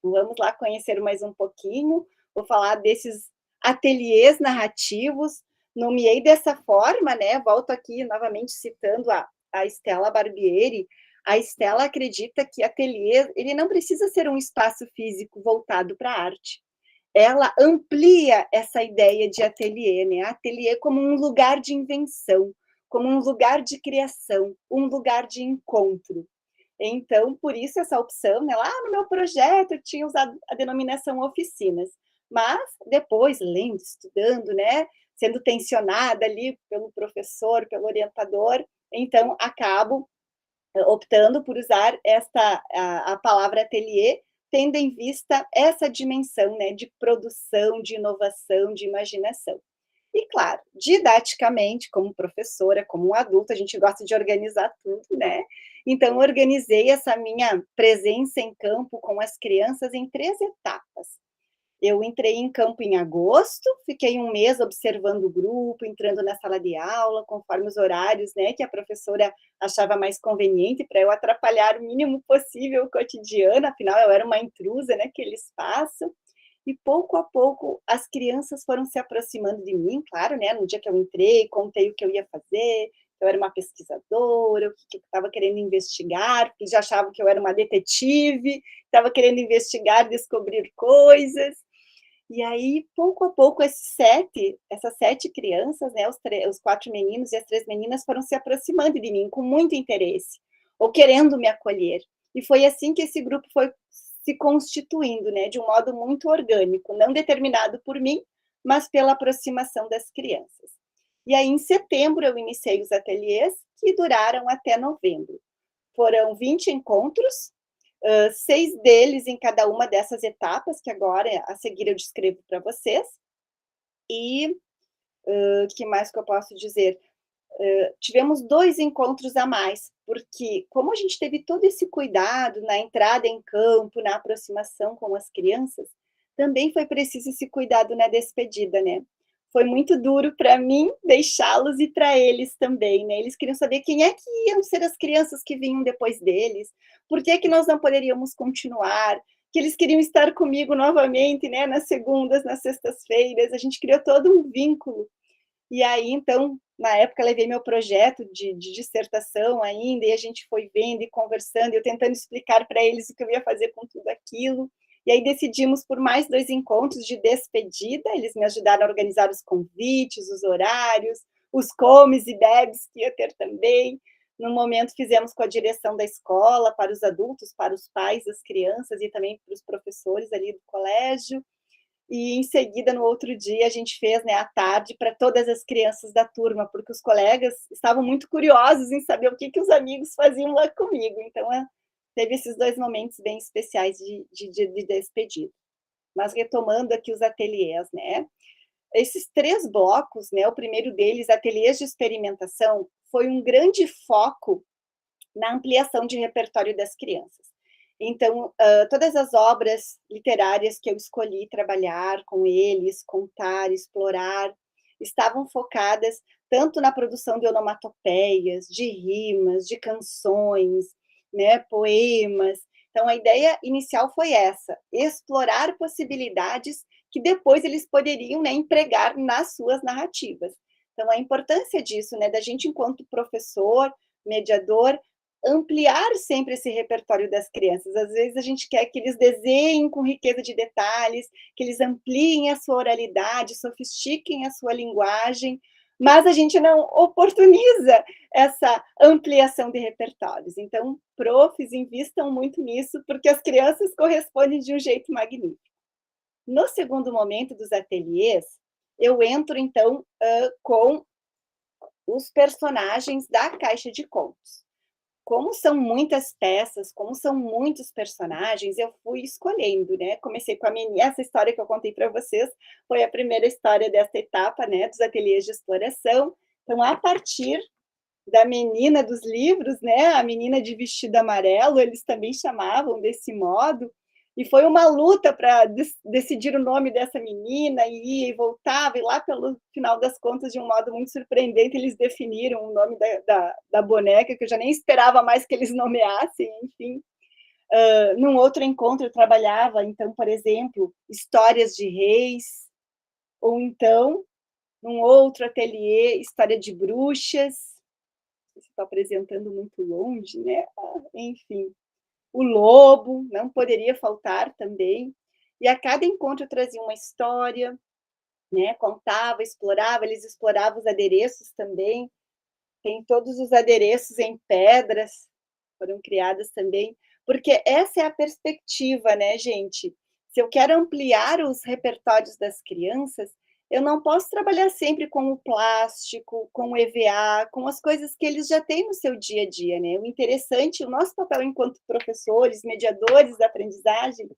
Vamos lá conhecer mais um pouquinho, vou falar desses ateliês narrativos, nomeei dessa forma, né, volto aqui novamente citando a Stella Barbieri. A Stella acredita que ateliê, ele não precisa ser um espaço físico voltado para a arte, ela amplia essa ideia de ateliê, né? Ateliê como um lugar de invenção, como um lugar de criação, um lugar de encontro. Então, por isso essa opção, né? Lá no meu projeto eu tinha usado a denominação oficinas, mas depois, lendo, estudando, né? Sendo tensionada ali pelo professor, pelo orientador, então acabo optando por usar a palavra ateliê, tendo em vista essa dimensão, né, de produção, de inovação, de imaginação. E, claro, didaticamente, como professora, como um adulto, a gente gosta de organizar tudo, né? Então, organizei essa minha presença em campo com as crianças em 3 etapas. Eu entrei em campo em agosto, fiquei um mês observando o grupo, entrando na sala de aula, conforme os horários, né, que a professora achava mais conveniente para eu atrapalhar o mínimo possível o cotidiano, afinal eu era uma intrusa naquele espaço. E pouco a pouco as crianças foram se aproximando de mim, claro, né, no dia que eu entrei, contei o que eu ia fazer, eu era uma pesquisadora, o que eu estava querendo investigar, porque já achavam que eu era uma detetive, estava querendo investigar, descobrir coisas. E aí, pouco a pouco, essas 7 crianças, né, os 4 meninos e as 3 meninas foram se aproximando de mim com muito interesse, ou querendo me acolher. E foi assim que esse grupo foi se constituindo, né, de um modo muito orgânico, não determinado por mim, mas pela aproximação das crianças. E aí, em setembro, eu iniciei os ateliês, que duraram até novembro. Foram 20 encontros, 6 deles em cada uma dessas etapas, que agora, a seguir, eu descrevo para vocês. E o que mais que eu posso dizer? Tivemos 2 encontros a mais, porque como a gente teve todo esse cuidado na entrada em campo, na aproximação com as crianças, também foi preciso esse cuidado na despedida, né? Foi muito duro para mim deixá-los e para eles também, né? Eles queriam saber quem é que iam ser as crianças que vinham depois deles, por que nós não poderíamos continuar, que eles queriam estar comigo novamente, né? Nas segundas, nas sextas-feiras, a gente criou todo um vínculo. E aí, então, na época, levei meu projeto de dissertação ainda, e a gente foi vendo e conversando, eu tentando explicar para eles o que eu ia fazer com tudo aquilo. E aí decidimos por mais 2 encontros de despedida, eles me ajudaram a organizar os convites, os horários, os comes e bebes que ia ter também. No momento, fizemos com a direção da escola, para os adultos, para os pais das crianças e também para os professores ali do colégio. E em seguida, no outro dia, a gente fez, né, à tarde para todas as crianças da turma, porque os colegas estavam muito curiosos em saber o que os amigos faziam lá comigo. Então, teve esses 2 momentos bem especiais de despedida. Mas retomando aqui os ateliês, né? Esses 3 blocos, né? O primeiro deles, ateliês de experimentação, foi um grande foco na ampliação de repertório das crianças. Então, todas as obras literárias que eu escolhi trabalhar com eles, contar, explorar, estavam focadas tanto na produção de onomatopeias, de rimas, de canções, né, poemas. Então, a ideia inicial foi essa: explorar possibilidades que depois eles poderiam, né, empregar nas suas narrativas. Então, a importância disso, né, da gente, enquanto professor, mediador, ampliar sempre esse repertório das crianças. Às vezes a gente quer que eles desenhem com riqueza de detalhes, que eles ampliem a sua oralidade, sofistiquem a sua linguagem, mas a gente não oportuniza essa ampliação de repertórios. Então, profs, invistam muito nisso, porque as crianças correspondem de um jeito magnífico. No segundo momento dos ateliês, eu entro, então, com os personagens da Caixa de Contos. Como são muitas peças, como são muitos personagens, eu fui escolhendo, né? Comecei com essa história que eu contei para vocês, foi a primeira história dessa etapa, né, dos ateliês de exploração. Então, a partir da menina dos livros, né, a menina de vestido amarelo, eles também chamavam desse modo, e foi uma luta para decidir o nome dessa menina, e ia e voltava, e lá pelo final das contas, de um modo muito surpreendente, eles definiram o nome da boneca, que eu já nem esperava mais que eles nomeassem, enfim. Num outro encontro eu trabalhava, então, por exemplo, histórias de reis, ou então, num outro ateliê, história de bruxas. Estou apresentando muito longe, né? Enfim, o lobo não poderia faltar também. E a cada encontro eu trazia uma história, né? Contava, explorava, eles exploravam os adereços também. Tem todos os adereços em pedras, foram criadas também, porque essa é a perspectiva, né, gente? Se eu quero ampliar os repertórios das crianças, eu não posso trabalhar sempre com o plástico, com o EVA, com as coisas que eles já têm no seu dia a dia, né? O interessante, o nosso papel enquanto professores, mediadores da aprendizagem,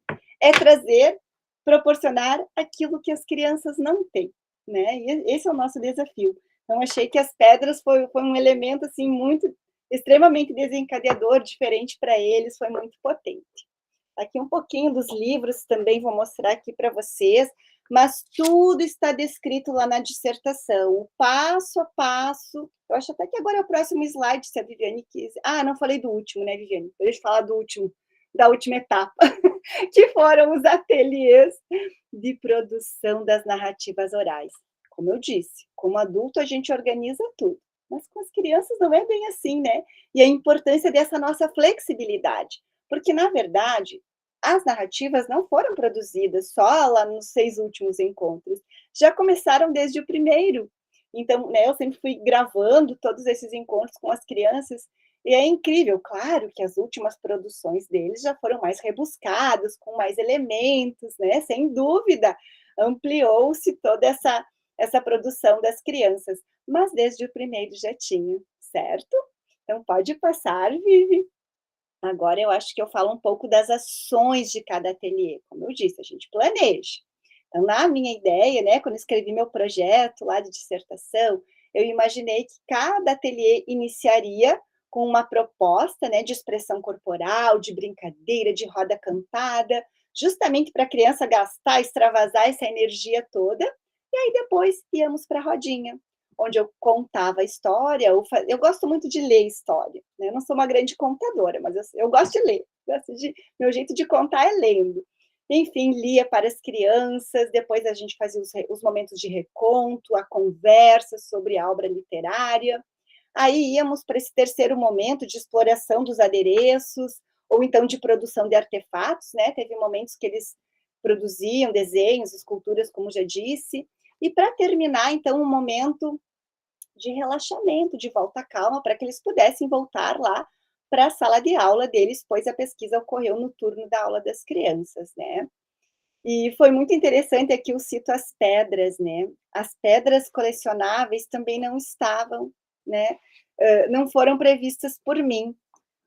é trazer, proporcionar aquilo que as crianças não têm, né? E esse é o nosso desafio. Então, achei que as pedras foi um elemento assim muito extremamente desencadeador, diferente para eles, foi muito potente. Aqui um pouquinho dos livros também vou mostrar aqui para vocês, mas tudo está descrito lá na dissertação, o passo a passo. Eu acho até que agora é o próximo slide, se a Viviane quis. Ah, não falei do último, né, Viviane? Deixa eu falar do último, da última etapa, que foram os ateliês de produção das narrativas orais. Como eu disse, como adulto a gente organiza tudo, mas com as crianças não é bem assim, né? E a importância dessa nossa flexibilidade, porque, na verdade, as narrativas não foram produzidas só lá nos 6 últimos encontros, já começaram desde o primeiro. Então, né, eu sempre fui gravando todos esses encontros com as crianças, e é incrível, claro que as últimas produções deles já foram mais rebuscadas, com mais elementos, né? Sem dúvida, ampliou-se toda essa produção das crianças, mas desde o primeiro já tinha, certo? Então pode passar, Vivi. Agora eu acho que eu falo um pouco das ações de cada ateliê. Como eu disse, a gente planeja. Então, na minha ideia, né, quando escrevi meu projeto lá de dissertação, eu imaginei que cada ateliê iniciaria com uma proposta, né, de expressão corporal, de brincadeira, de roda cantada, justamente para a criança gastar, extravasar essa energia toda, e aí depois íamos para a rodinha, onde eu contava a história. Eu gosto muito de ler história, né? Eu não sou uma grande contadora, mas eu gosto de ler. Meu jeito de contar é lendo. Enfim, lia para as crianças, depois a gente fazia os momentos de reconto, a conversa sobre a obra literária. Aí íamos para esse terceiro momento de exploração dos adereços, ou então de produção de artefatos, né? Teve momentos que eles produziam desenhos, esculturas, como já disse. E para terminar, então, um momento de relaxamento, de volta à calma, para que eles pudessem voltar lá para a sala de aula deles, pois a pesquisa ocorreu no turno da aula das crianças, né? E foi muito interessante, aqui eu cito as pedras, né? As pedras colecionáveis também não estavam, né? Não foram previstas por mim.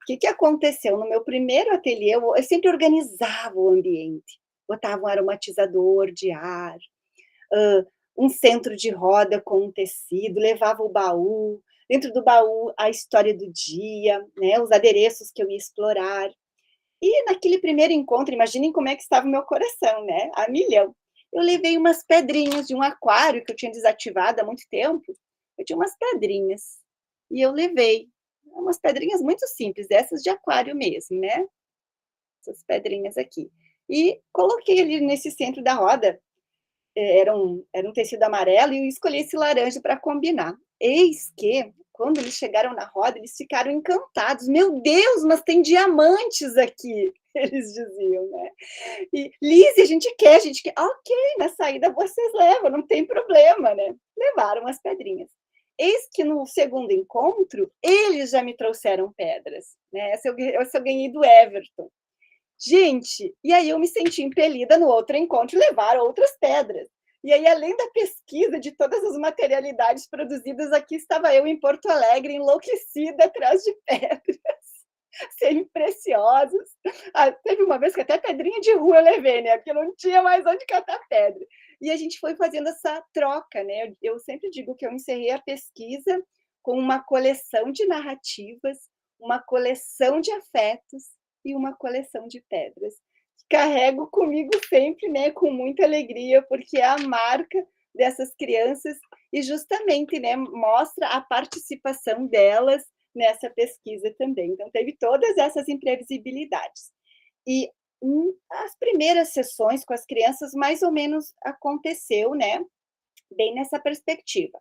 O que aconteceu? No meu primeiro ateliê, eu sempre organizava o ambiente. Botava um aromatizador de ar, um centro de roda com um tecido, levava o baú, dentro do baú a história do dia, né, os adereços que eu ia explorar. E naquele primeiro encontro, imaginem como é que estava o meu coração, né? A milhão. Eu levei umas pedrinhas de um aquário que eu tinha desativado há muito tempo. Eu tinha umas pedrinhas. E eu levei. Umas pedrinhas muito simples, dessas de aquário mesmo, né? Essas pedrinhas aqui. E coloquei ali nesse centro da roda. Era um tecido amarelo e eu escolhi esse laranja para combinar. Eis que, quando eles chegaram na roda, eles ficaram encantados. Meu Deus, mas tem diamantes aqui, eles diziam, né? E, Lise, a gente quer. Ok, na saída vocês levam, não tem problema, né? Levaram as pedrinhas. Eis que no segundo encontro, eles já me trouxeram pedras, né? Essa eu ganhei do Everton. Gente, e aí eu me senti impelida no outro encontro levar outras pedras. E aí, além da pesquisa de todas as materialidades produzidas, aqui estava eu em Porto Alegre, enlouquecida atrás de pedras, semi-preciosas. Ah, teve uma vez que até pedrinha de rua eu levei, né? Porque não tinha mais onde catar pedra. E a gente foi fazendo essa troca, né? Eu sempre digo que eu encerrei a pesquisa com uma coleção de narrativas, uma coleção de afetos e uma coleção de pedras. Carrego comigo sempre, né, com muita alegria, porque é a marca dessas crianças e justamente, né, mostra a participação delas nessa pesquisa também. Então, teve todas essas imprevisibilidades. E as primeiras sessões com as crianças, mais ou menos, aconteceu, né, bem nessa perspectiva.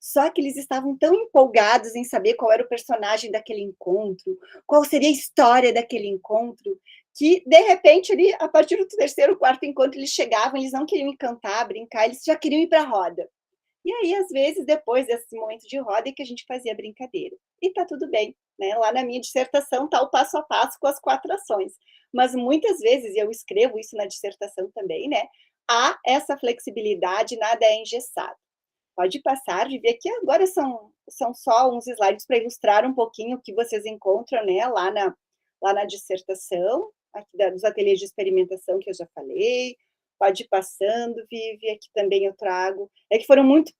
Só que eles estavam tão empolgados em saber qual era o personagem daquele encontro, qual seria a história daquele encontro, que, de repente, ali, a partir do terceiro, quarto encontro, eles chegavam, eles não queriam cantar, brincar, eles já queriam ir para a roda. E aí, às vezes, depois desse momento de roda, é que a gente fazia brincadeira. E tá tudo bem, né? Lá na minha dissertação tá o passo a passo com as 4 ações. Mas muitas vezes, e eu escrevo isso na dissertação também, né? Há essa flexibilidade, nada é engessado. Pode passar, de ver aqui agora são só uns slides para ilustrar um pouquinho o que vocês encontram, né, lá na dissertação, aqui dos ateliês de experimentação que eu já falei. Pode ir passando, Vivi, aqui também eu trago. É que foram muito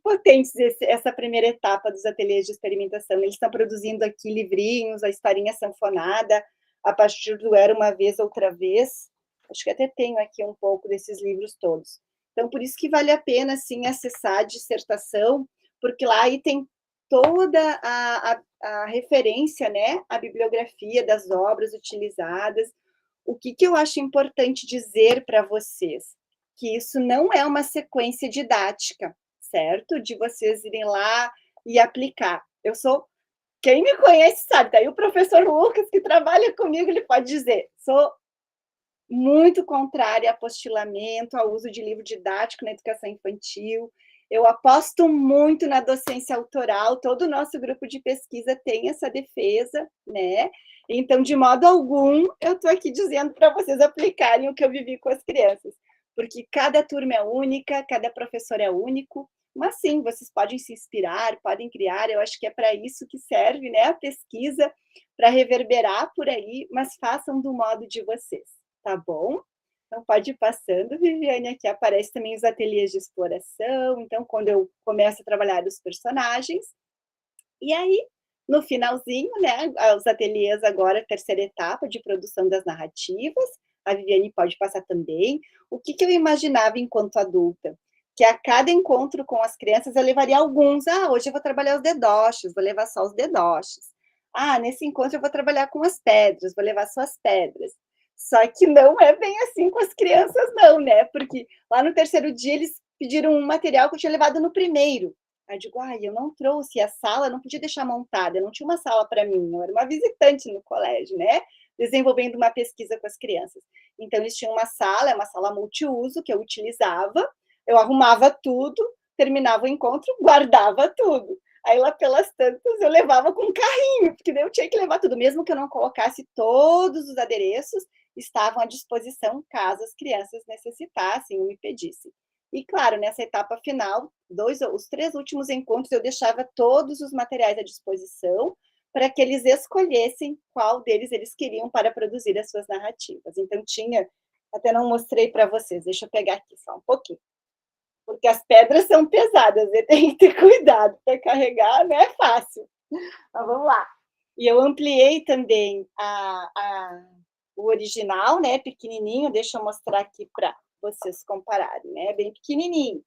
potentes essa primeira etapa dos ateliês de experimentação. Eles estão produzindo aqui livrinhos, a historinha sanfonada, a partir do Era Uma Vez, Outra Vez. Acho que até tenho aqui um pouco desses livros todos. Então, por isso que vale a pena, assim, acessar a dissertação, porque lá aí tem toda a referência, né, a bibliografia das obras utilizadas. O que eu acho importante dizer para vocês? Que isso não é uma sequência didática, certo? De vocês irem lá e aplicar. Quem me conhece sabe, tá aí o professor Lucas, que trabalha comigo, ele pode dizer, sou muito contrária a apostilamento, ao uso de livro didático na educação infantil. Eu aposto muito na docência autoral, todo o nosso grupo de pesquisa tem essa defesa, né? Então, de modo algum, eu estou aqui dizendo para vocês aplicarem o que eu vivi com as crianças, porque cada turma é única, cada professor é único, mas sim, vocês podem se inspirar, podem criar, eu acho que é para isso que serve, né, a pesquisa, para reverberar por aí, mas façam do modo de vocês. Tá bom? Então, pode ir passando, Viviane. Aqui aparece também os ateliês de exploração. Então, quando eu começo a trabalhar os personagens. E aí, no finalzinho, né, os ateliês agora, terceira etapa de produção das narrativas. A Viviane pode passar também. O que eu imaginava enquanto adulta? Que a cada encontro com as crianças eu levaria alguns. Ah, hoje eu vou trabalhar os dedoches, vou levar só os dedoches. Ah, nesse encontro eu vou trabalhar com as pedras, vou levar só as pedras. Só que não é bem assim com as crianças, não, né? Porque lá no terceiro dia eles pediram um material que eu tinha levado no primeiro. Aí eu digo, eu não trouxe a sala, não podia deixar montada, eu não tinha uma sala para mim, eu era uma visitante no colégio, né? Desenvolvendo uma pesquisa com as crianças. Então, eles tinham uma sala multiuso que eu utilizava, eu arrumava tudo, terminava o encontro, guardava tudo. Aí lá pelas tantas eu levava com um carrinho, porque daí eu tinha que levar tudo, mesmo que eu não colocasse todos os adereços, estavam à disposição caso as crianças necessitassem ou me pedissem. E, claro, nessa etapa final, os 3 últimos encontros, eu deixava todos os materiais à disposição para que eles escolhessem qual deles eles queriam para produzir as suas narrativas. Então, até não mostrei para vocês, deixa eu pegar aqui só um pouquinho. Porque as pedras são pesadas, você tem que ter cuidado para carregar, não é fácil. Mas vamos lá. E eu ampliei também o original, né, pequenininho, deixa eu mostrar aqui para vocês compararem, né, bem pequenininho.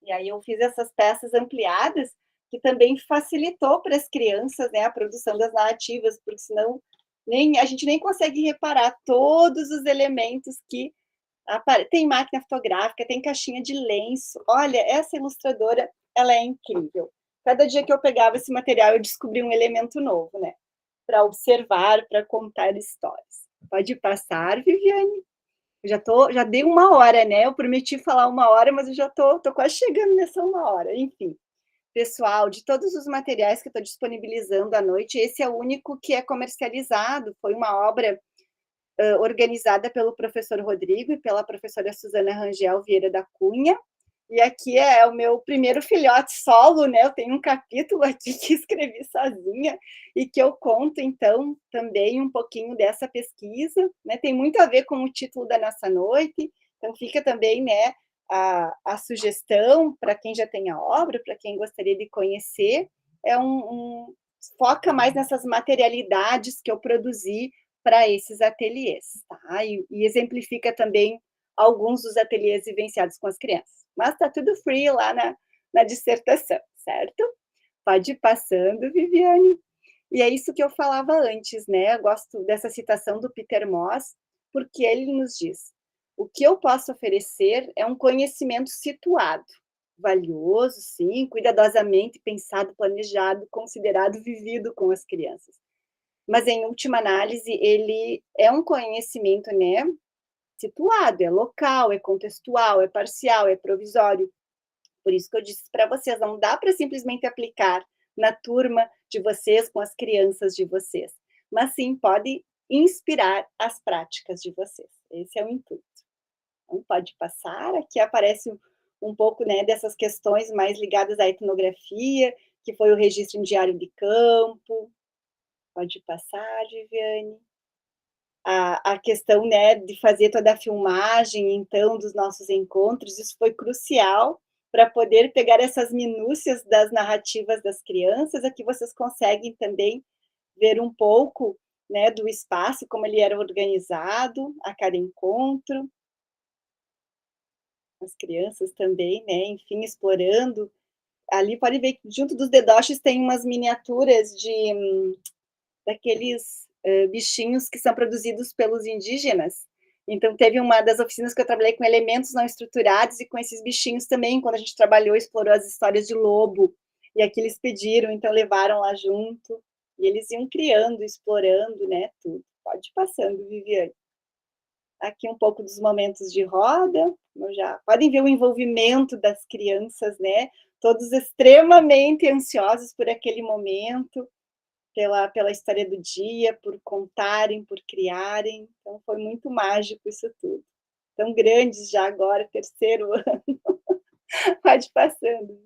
E aí eu fiz essas peças ampliadas, que também facilitou para as crianças, né, a produção das narrativas, porque senão a gente nem consegue reparar todos os elementos que tem máquina fotográfica, tem caixinha de lenço. Olha, essa ilustradora, ela é incrível. Cada dia que eu pegava esse material, eu descobri um elemento novo, né? Para observar, para contar histórias. Pode passar, Viviane. Já dei 1 hora, né? Eu prometi falar 1 hora, mas eu já tô quase chegando nessa 1 hora. Enfim, pessoal, de todos os materiais que eu estou disponibilizando à noite, esse é o único que é comercializado. Foi uma obra organizada pelo professor Rodrigo e pela professora Suzana Rangel Vieira da Cunha. E aqui é o meu primeiro filhote solo, né? Eu tenho um capítulo aqui que escrevi sozinha e que eu conto, então, também um pouquinho dessa pesquisa, né? Tem muito a ver com o título da nossa noite, então fica também, né, a sugestão para quem já tem a obra, para quem gostaria de conhecer, foca mais nessas materialidades que eu produzi para esses ateliês, tá? E exemplifica também alguns dos ateliês vivenciados com as crianças. Mas está tudo free lá na dissertação, certo? Pode ir passando, Viviane. E é isso que eu falava antes, né? Eu gosto dessa citação do Peter Moss, porque ele nos diz: o que eu posso oferecer é um conhecimento situado, valioso, sim, cuidadosamente pensado, planejado, considerado, vivido com as crianças. Mas, em última análise, ele é um conhecimento, né, situado, é local, é contextual, é parcial, é provisório. Por isso que eu disse para vocês, não dá para simplesmente aplicar na turma de vocês, com as crianças de vocês, mas sim pode inspirar as práticas de vocês. Esse é o intuito. Então, pode passar, aqui aparece um pouco, né, dessas questões mais ligadas à etnografia, que foi o registro em diário de campo. Pode passar, Viviane. A questão, né, de fazer toda a filmagem, então, dos nossos encontros, isso foi crucial para poder pegar essas minúcias das narrativas das crianças. Aqui vocês conseguem também ver um pouco, né, do espaço, como ele era organizado a cada encontro. As crianças também, né, enfim, explorando. Ali pode ver que junto dos dedoches tem umas miniaturas daqueles bichinhos que são produzidos pelos indígenas. Então, teve uma das oficinas que eu trabalhei com elementos não estruturados e com esses bichinhos também, quando a gente trabalhou, explorou as histórias de lobo, e aqui eles pediram, então levaram lá junto, e eles iam criando, explorando, né, tudo. Pode ir passando, Viviane. Aqui um pouco dos momentos de roda, podem ver o envolvimento das crianças, né, todos extremamente ansiosos por aquele momento, pela história do dia, por contarem, por criarem. Então, foi muito mágico isso tudo. Tão grandes já agora, terceiro ano. Pode ir passando.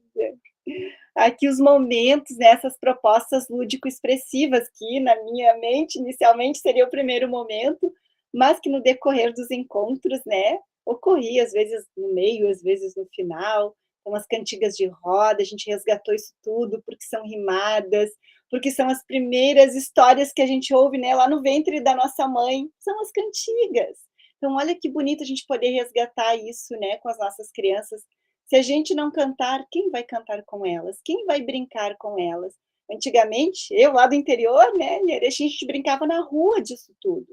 Aqui os momentos, né, essas propostas lúdico-expressivas, que na minha mente, inicialmente, seria o primeiro momento, mas que no decorrer dos encontros, né, ocorria, às vezes no meio, às vezes no final. Então, as cantigas de roda, a gente resgatou isso tudo, porque são rimadas, porque são as primeiras histórias que a gente ouve, né, lá no ventre da nossa mãe, são as cantigas. Então, olha que bonito a gente poder resgatar isso, né, com as nossas crianças. Se a gente não cantar, quem vai cantar com elas? Quem vai brincar com elas? Antigamente, eu lá do interior, né, em Erechim, a gente brincava na rua disso tudo.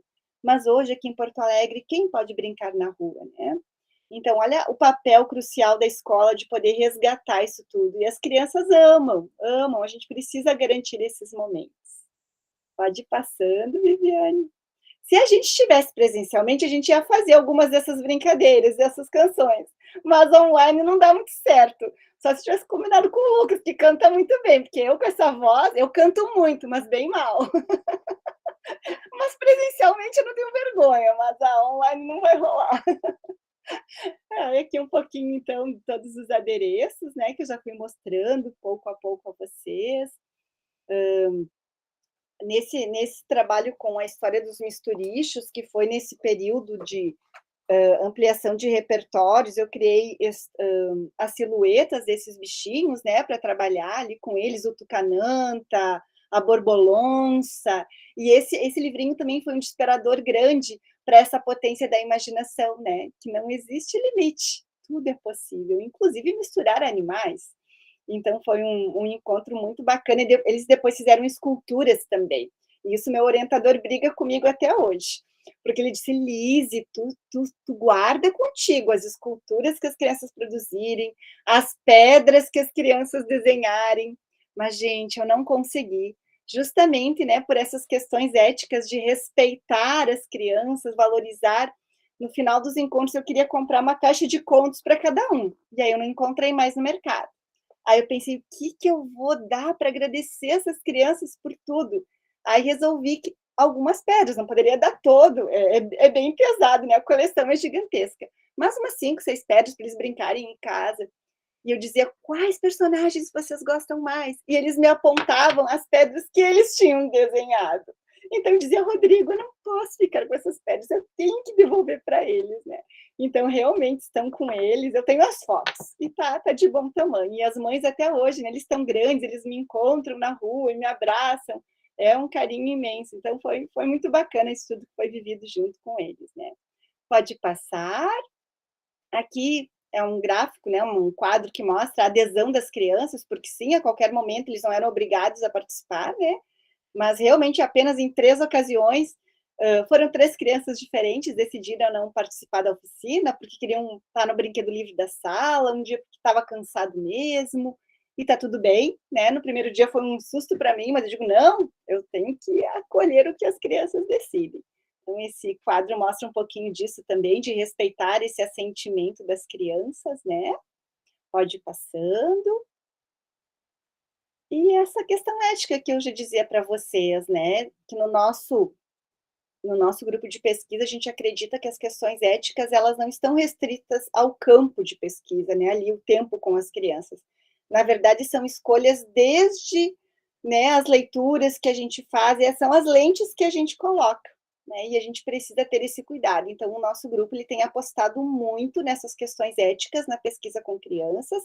Mas hoje, aqui em Porto Alegre, quem pode brincar na rua, né? Então, olha o papel crucial da escola de poder resgatar isso tudo. E as crianças amam, amam. A gente precisa garantir esses momentos. Pode ir passando, Viviane. Se a gente estivesse presencialmente, a gente ia fazer algumas dessas brincadeiras, dessas canções. Mas online não dá muito certo. Só se tivesse combinado com o Lucas, que canta muito bem, porque eu com essa voz, eu canto muito, mas bem mal. Mas presencialmente eu não tenho vergonha, mas a online não vai rolar. Aqui um pouquinho, então, de todos os adereços, né, que eu já fui mostrando pouco a pouco a vocês. Nesse trabalho com a história dos misturichos, que foi nesse período de ampliação de repertórios, eu criei as silhuetas desses bichinhos, né, para trabalhar ali com eles, o tucananta, a borbolonça, e esse livrinho também foi um disparador grande para essa potência da imaginação, né? Que não existe limite, tudo é possível, inclusive misturar animais. Então foi um encontro muito bacana, e eles depois fizeram esculturas também. E isso meu orientador briga comigo até hoje, porque ele disse: Lise, tu guarda contigo as esculturas que as crianças produzirem, as pedras que as crianças desenharem, mas, gente, eu não consegui, justamente, né, por essas questões éticas de respeitar as crianças, valorizar. No final dos encontros, eu queria comprar uma caixa de contos para cada um, e aí eu não encontrei mais no mercado. Aí eu pensei: o que que eu vou dar para agradecer essas crianças por tudo? Aí resolvi que algumas pedras, não poderia dar todo, é bem pesado, né, a coleção é gigantesca, mas umas 5, 6 pedras para eles brincarem em casa. E eu dizia: quais personagens vocês gostam mais? E eles me apontavam as pedras que eles tinham desenhado. Então eu dizia: Rodrigo, eu não posso ficar com essas pedras, eu tenho que devolver para eles, né? Então realmente estão com eles, eu tenho as fotos, e tá de bom tamanho. E as mães até hoje, né, eles estão grandes, eles me encontram na rua e me abraçam, é um carinho imenso. Então foi muito bacana isso tudo que foi vivido junto com eles, né? Pode passar. Aqui é um gráfico, né, um quadro que mostra a adesão das crianças, porque sim, a qualquer momento eles não eram obrigados a participar, né? Mas realmente apenas em 3 ocasiões foram 3 crianças diferentes decidiram não participar da oficina, porque queriam estar no brinquedo livre da sala, um dia porque estava cansado mesmo, e tá tudo bem, né? No primeiro dia foi um susto para mim, mas eu digo: não, eu tenho que acolher o que as crianças decidem. Então, esse quadro mostra um pouquinho disso também, de respeitar esse assentimento das crianças, né? Pode ir passando. E essa questão ética que eu já dizia para vocês, né? Que no nosso grupo de pesquisa, a gente acredita que as questões éticas, elas não estão restritas ao campo de pesquisa, né? Ali, o tempo com as crianças. Na verdade, são escolhas desde, né, as leituras que a gente faz, e são as lentes que a gente coloca, né? E a gente precisa ter esse cuidado. Então, o nosso grupo ele tem apostado muito nessas questões éticas na pesquisa com crianças.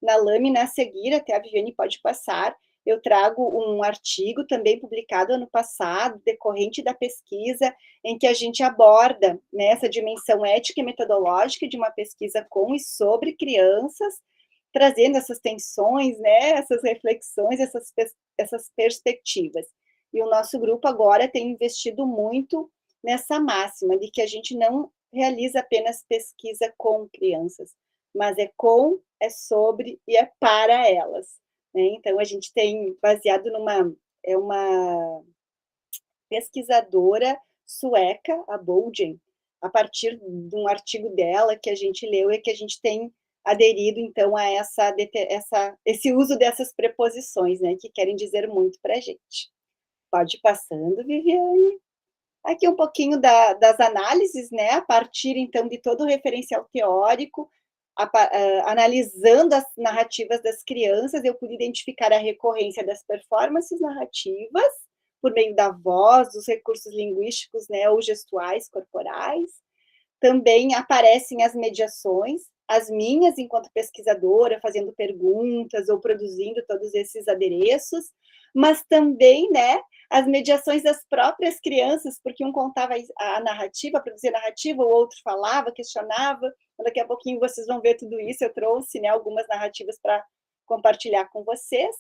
Na lâmina a seguir, até a Viviane pode passar, eu trago um artigo também publicado ano passado, decorrente da pesquisa, em que a gente aborda, né, essa dimensão ética e metodológica de uma pesquisa com e sobre crianças, trazendo essas tensões, né, essas reflexões, essas perspectivas. E o nosso grupo agora tem investido muito nessa máxima de que a gente não realiza apenas pesquisa com crianças, mas é com, é sobre e é para elas, né? Então a gente tem baseado uma pesquisadora sueca, a Boldgen, a partir de um artigo dela que a gente leu, é que a gente tem aderido então a esse uso dessas preposições, né, que querem dizer muito para a gente. Pode ir passando, Viviane. Aqui um pouquinho das análises, né, a partir, então, de todo o referencial teórico, analisando as narrativas das crianças, eu pude identificar a recorrência das performances narrativas, por meio da voz, dos recursos linguísticos, né, ou gestuais corporais. Também aparecem as mediações, as minhas enquanto pesquisadora, fazendo perguntas ou produzindo todos esses adereços, mas também, né, as mediações das próprias crianças, porque um contava a narrativa, produzia a narrativa, o outro falava, questionava. Daqui a pouquinho vocês vão ver tudo isso, eu trouxe, né, algumas narrativas para compartilhar com vocês.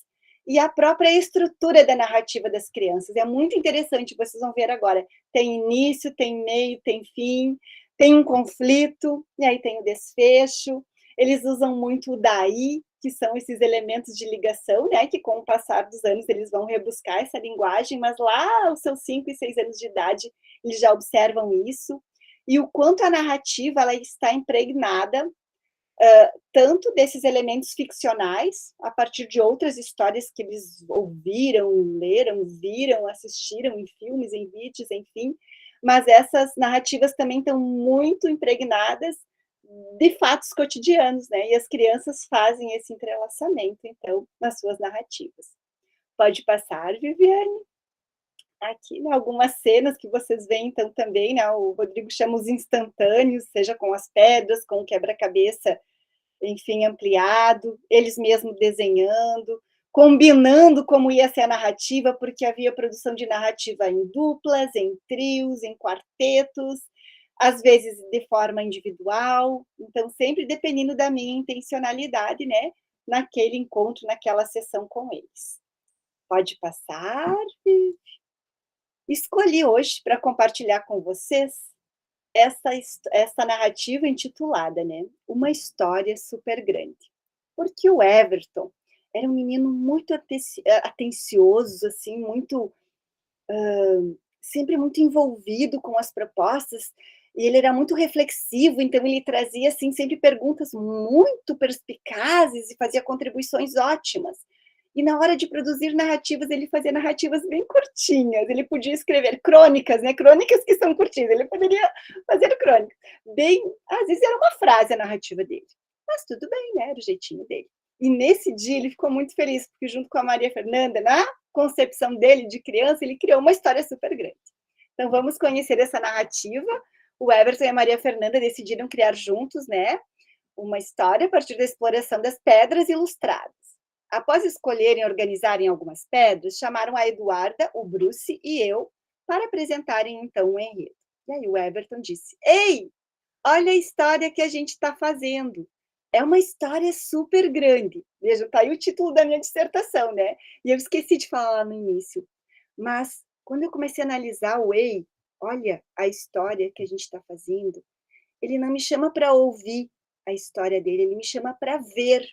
E a própria estrutura da narrativa das crianças, é muito interessante, vocês vão ver agora. Tem início, tem meio, tem fim, tem um conflito, e aí tem o desfecho. Eles usam muito o daí, que são esses elementos de ligação, né, que com o passar dos anos eles vão rebuscar essa linguagem, mas lá aos seus 5 e 6 anos de idade, eles já observam isso. E o quanto a narrativa ela está impregnada tanto desses elementos ficcionais, a partir de outras histórias que eles ouviram, leram, viram, assistiram em filmes, em vídeos, enfim, mas essas narrativas também estão muito impregnadas de fatos cotidianos, né? E as crianças fazem esse entrelaçamento, então, nas suas narrativas. Pode passar, Viviane. Aqui, né, algumas cenas que vocês veem, então, também, né? O Rodrigo chama os instantâneos, seja com as pedras, com o quebra-cabeça, enfim, ampliado, eles mesmos desenhando, combinando como ia ser a narrativa, porque havia produção de narrativa em duplas, em trios, em quartetos, às vezes de forma individual, então sempre dependendo da minha intencionalidade, né, naquele encontro, naquela sessão com eles. Pode passar. Escolhi hoje para compartilhar com vocês essa narrativa intitulada, né, Uma História Super Grande. Porque o Everton era um menino muito atencioso, assim, muito sempre muito envolvido com as propostas, e ele era muito reflexivo, então ele trazia assim sempre perguntas muito perspicazes e fazia contribuições ótimas. E na hora de produzir narrativas, ele fazia narrativas bem curtinhas. Ele podia escrever crônicas, né? Crônicas que são curtinhas. Ele poderia fazer crônicas. Bem, às vezes era uma frase a narrativa dele. Mas tudo bem, né? Era o jeitinho dele. E nesse dia ele ficou muito feliz, porque junto com a Maria Fernanda, na concepção dele de criança, ele criou uma história super grande. Então vamos conhecer essa narrativa. O Everton e a Maria Fernanda decidiram criar juntos, né, uma história a partir da exploração das pedras ilustradas. Após escolherem e organizarem algumas pedras, chamaram a Eduarda, o Bruce e eu para apresentarem então o enredo. E aí o Everton disse: "Ei, olha a história que a gente está fazendo. É uma história super grande." Vejam, tá aí o título da minha dissertação, né? E eu esqueci de falar lá no início. Mas quando eu comecei a analisar o Ei, olha a história que a gente está fazendo, ele não me chama para ouvir a história dele, ele me chama para ver,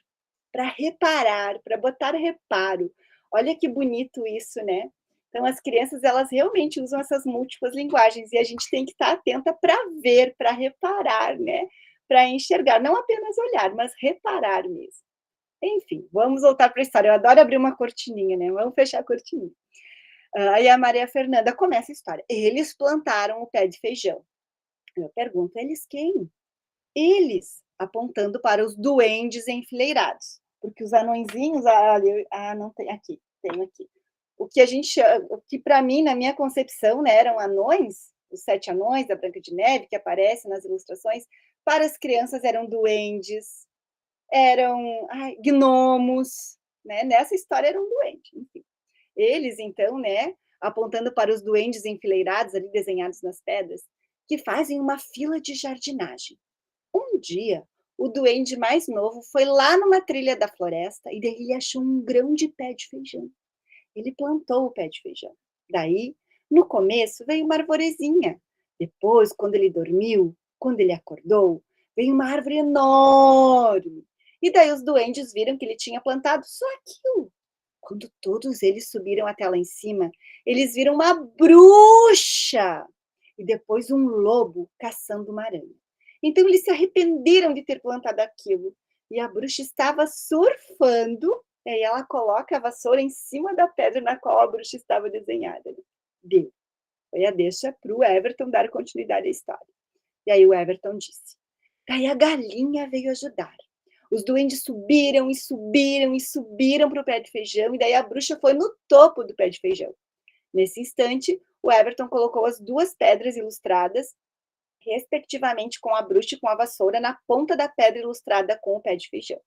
para reparar, para botar reparo. Olha que bonito isso, né? Então, as crianças, elas realmente usam essas múltiplas linguagens e a gente tem que estar atenta para ver, para reparar, né? Para enxergar, não apenas olhar, mas reparar mesmo. Enfim, vamos voltar para a história. Eu adoro abrir uma cortininha, né? Vamos fechar a cortininha. Aí a Maria Fernanda começa a história. Eles plantaram o pé de feijão. Eu pergunto, eles quem? Eles, apontando para os duendes enfileirados. Porque os anõezinhos, não tem aqui, tem aqui. O que a gente chama, o que para mim, na minha concepção, né, eram anões, os 7 anões da Branca de Neve, que aparecem nas ilustrações, para as crianças eram duendes, eram gnomos, né? Nessa história era um duende, enfim. Eles, então, né, apontando para os duendes enfileirados ali, desenhados nas pedras, que fazem uma fila de jardinagem. Um dia, o duende mais novo foi lá numa trilha da floresta e daí ele achou um grão de pé de feijão. Ele plantou o pé de feijão. Daí, no começo, veio uma arvorezinha. Depois, quando ele dormiu, quando ele acordou, veio uma árvore enorme. E daí os duendes viram que ele tinha plantado só aquilo. Quando todos eles subiram até lá em cima, eles viram uma bruxa e depois um lobo caçando uma aranha. Então eles se arrependeram de ter plantado aquilo. E a bruxa estava surfando, e aí ela coloca a vassoura em cima da pedra na qual a bruxa estava desenhada. Deu. Foi a deixa para o Everton dar continuidade à história. E aí o Everton disse: daí a galinha veio ajudar. Os duendes subiram e subiram e subiram para o pé de feijão, e daí a bruxa foi no topo do pé de feijão. Nesse instante, o Everton colocou as 2 pedras ilustradas, respectivamente com a bruxa e com a vassoura, na ponta da pedra ilustrada com o pé de feijão.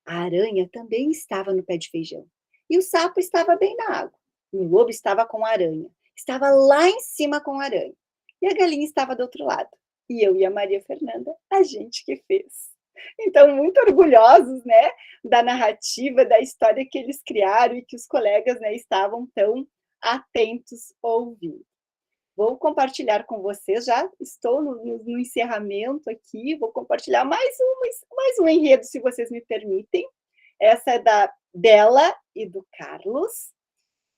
A aranha também estava no pé de feijão. E o sapo estava bem na água. E o lobo estava com a aranha. Estava lá em cima com a aranha. E a galinha estava do outro lado. E eu e a Maria Fernanda, a gente que fez. Então, muito orgulhosos, né, da narrativa, da história que eles criaram e que os colegas, né, estavam tão atentos ouvindo. Vou compartilhar com vocês, já estou no encerramento aqui, vou compartilhar mais um enredo, se vocês me permitem. Essa é da Bela e do Carlos,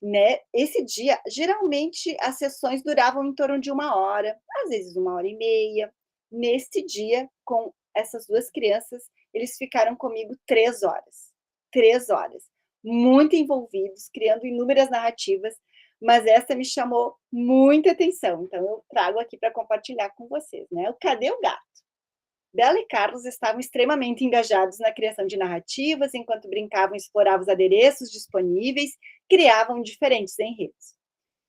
né? Esse dia, geralmente, as sessões duravam em torno de 1 hora, às vezes 1h30. Neste dia, com essas 2 crianças, eles ficaram comigo 3 horas. 3 horas. Muito envolvidos, criando inúmeras narrativas, mas essa me chamou muita atenção, então eu trago aqui para compartilhar com vocês, né? O Cadê o Gato? Bela e Carlos estavam extremamente engajados na criação de narrativas, enquanto brincavam e exploravam os adereços disponíveis, criavam diferentes enredos.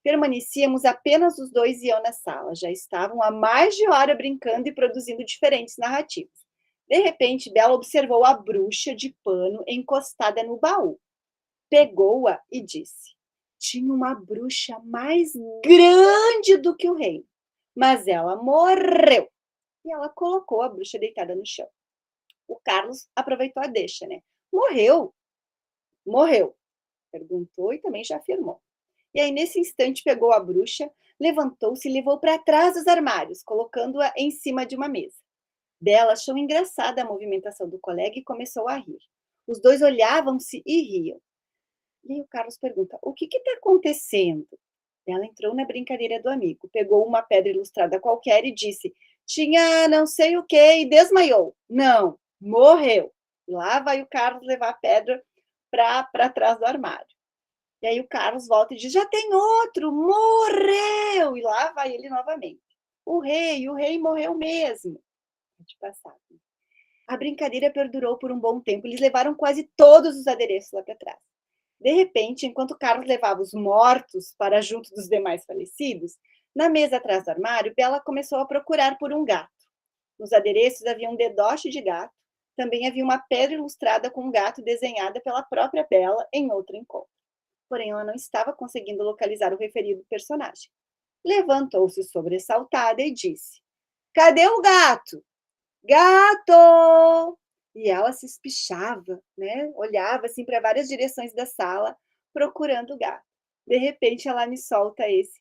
Permanecíamos apenas os 2 e eu na sala, já estavam há mais de hora brincando e produzindo diferentes narrativas. De repente, Bela observou a bruxa de pano encostada no baú. pegou-a e disse: tinha uma bruxa mais grande do que o reino, mas ela morreu. E ela colocou a bruxa deitada no chão. O Carlos aproveitou a deixa, né? Morreu? Morreu. Perguntou e também já afirmou. E aí, nesse instante, pegou a bruxa, levantou-se e levou para trás dos armários, colocando-a em cima de uma mesa. Bela achou engraçada a movimentação do colega e começou a rir. Os dois olhavam-se e riam. E aí o Carlos pergunta: o que está acontecendo? Ela entrou na brincadeira do amigo, pegou uma pedra ilustrada qualquer e disse: tinha não sei o que e desmaiou. Não, morreu. Lá vai o Carlos levar a pedra para trás do armário. E aí o Carlos volta e diz: já tem outro, morreu. E lá vai ele novamente. O rei morreu mesmo. De passado. A brincadeira perdurou por um bom tempo. Eles levaram quase todos os adereços lá para trás. De repente, enquanto Carlos levava os mortos para junto dos demais falecidos, na mesa atrás do armário, Bela começou a procurar por um gato. Nos adereços havia um dedoche de gato. Também havia uma pedra ilustrada com um gato desenhada pela própria Bela em outro encontro. Porém, ela não estava conseguindo localizar o referido personagem. Levantou-se sobressaltada e disse: cadê o gato? Gato! E ela se espichava, né? Olhava assim para várias direções da sala, procurando o gato. De repente, ela me solta esse,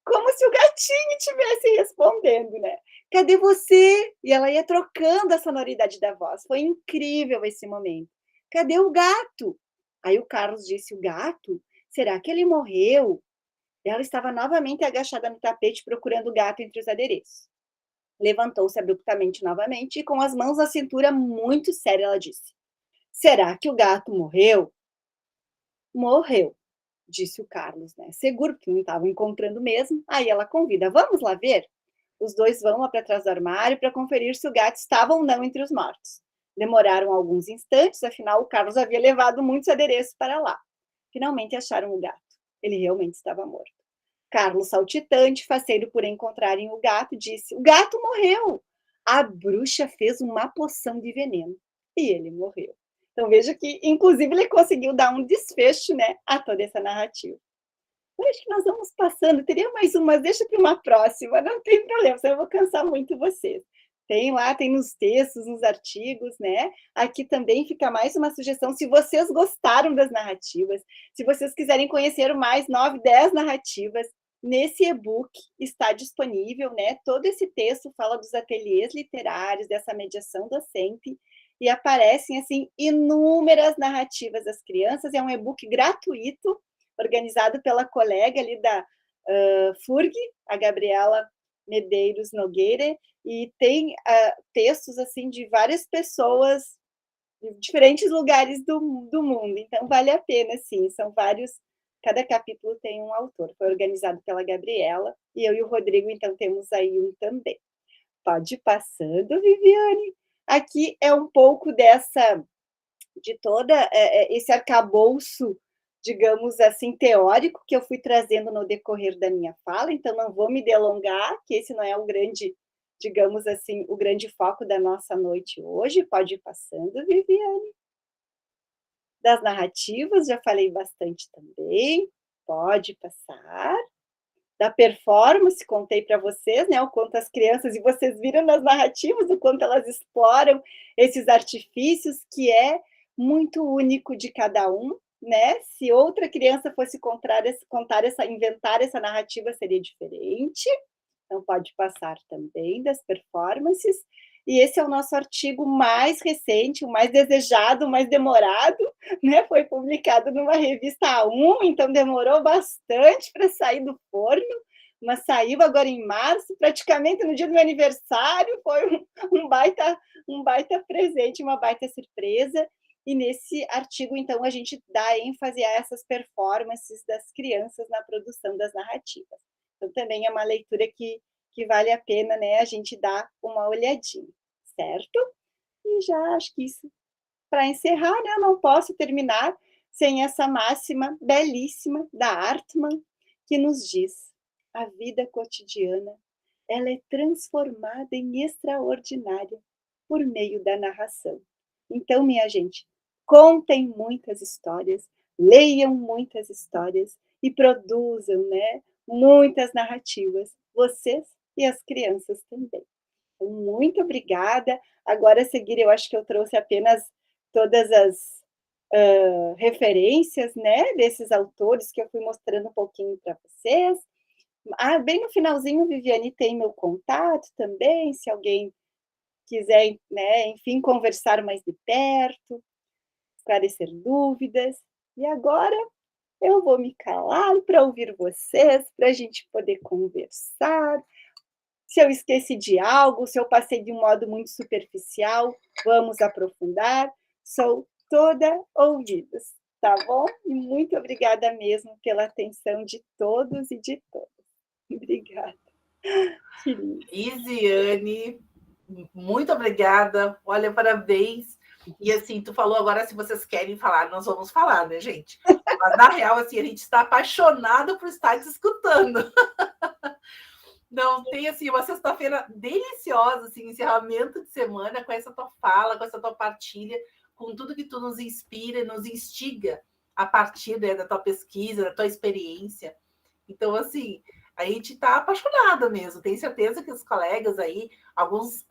como se o gatinho estivesse respondendo, né? Cadê você? E ela ia trocando a sonoridade da voz. Foi incrível esse momento. Cadê o gato? Aí o Carlos disse: o gato? Será que ele morreu? Ela estava novamente agachada no tapete procurando o gato entre os adereços. Levantou-se abruptamente novamente e, com as mãos na cintura, muito séria, ela disse: será que o gato morreu? Morreu, disse o Carlos, né? Seguro que não estavam encontrando mesmo. Aí ela convida: vamos lá ver? Os dois vão lá para trás do armário para conferir se o gato estava ou não entre os mortos. Demoraram alguns instantes, afinal o Carlos havia levado muitos adereços para lá. Finalmente acharam o gato. Ele realmente estava morto. Carlos, saltitante, faceiro por encontrarem o gato, disse: o gato morreu. A bruxa fez uma poção de veneno e ele morreu. Então veja que, inclusive, ele conseguiu dar um desfecho, né, a toda essa narrativa. Eu acho que nós vamos passando. Teria mais uma, mas deixa para uma próxima, não tem problema, senão eu vou cansar muito vocês. Tem lá, tem nos textos, nos artigos, né? Aqui também fica mais uma sugestão. Se vocês gostaram das narrativas, se vocês quiserem conhecer mais 9, 10 narrativas, nesse e-book está disponível, né? Todo esse texto fala dos ateliês literários, dessa mediação docente, e aparecem, assim, inúmeras narrativas das crianças. É um e-book gratuito, organizado pela colega ali da FURG, a Gabriela Medeiros Nogueira, e tem textos assim de várias pessoas de diferentes lugares do mundo, então vale a pena, sim, são vários, cada capítulo tem um autor, foi organizado pela Gabriela, e eu e o Rodrigo, então, temos aí um também. Pode ir passando, Viviane. Aqui é um pouco de toda esse arcabouço, digamos assim, teórico que eu fui trazendo no decorrer da minha fala, então não vou me delongar, que esse não é o grande, digamos assim, o grande foco da nossa noite hoje. Pode ir passando, Viviane. Das narrativas, já falei bastante também, pode passar. Da performance, contei para vocês, né, o quanto as crianças, e vocês viram nas narrativas, o quanto elas exploram esses artifícios, que é muito único de cada um, né? Se outra criança fosse inventar essa narrativa, seria diferente. Então, pode passar também das performances. E esse é o nosso artigo mais recente, o mais desejado, o mais demorado, né? Foi publicado numa revista A1, então demorou bastante para sair do forno, mas saiu agora em março, praticamente no dia do meu aniversário. Foi um baita presente, uma baita surpresa. E nesse artigo, então, a gente dá ênfase a essas performances das crianças na produção das narrativas. Então, também é uma leitura que vale a pena, né, a gente dar uma olhadinha, certo? E já acho que isso, para encerrar, né, eu não posso terminar sem essa máxima belíssima da Hartmann, que nos diz: a vida cotidiana, ela é transformada em extraordinária por meio da narração. Então, minha gente, Contem muitas histórias, leiam muitas histórias e produzam, né, muitas narrativas, vocês e as crianças também. Então, muito obrigada. Agora, a seguir, eu acho que eu trouxe apenas todas as referências, né, desses autores que eu fui mostrando um pouquinho para vocês. Bem no finalzinho, Viviane, tem meu contato também, se alguém quiser, né, enfim, conversar mais de perto, esclarecer dúvidas. E agora eu vou me calar para ouvir vocês, para a gente poder conversar. Se eu esqueci de algo, se eu passei de um modo muito superficial, vamos aprofundar. Sou toda ouvidos, tá bom? E muito obrigada mesmo pela atenção de todos e de todas. Obrigada. Isiane, muito obrigada. Olha, parabéns. E assim, tu falou agora, se vocês querem falar, nós vamos falar, né, gente? Mas na real, assim, a gente está apaixonado por estar te escutando. Não, tem assim uma sexta-feira deliciosa, assim, encerramento de semana com essa tua fala, com essa tua partilha, com tudo que tu nos inspira, nos instiga a partir, né, da tua pesquisa, da tua experiência. Então, assim, a gente está apaixonada mesmo. Tenho certeza que os colegas aí, alguns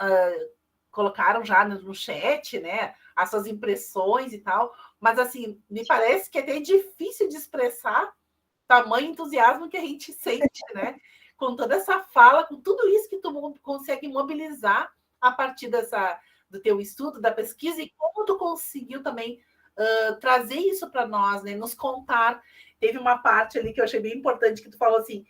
colocaram já no chat, né, as suas impressões e tal, mas assim, me parece que é até difícil de expressar tamanho entusiasmo que a gente sente, né? Com toda essa fala, com tudo isso que tu consegue mobilizar a partir do teu estudo, da pesquisa, e como tu conseguiu também trazer isso para nós, né? Nos contar. Teve uma parte ali que eu achei bem importante, que tu falou assim,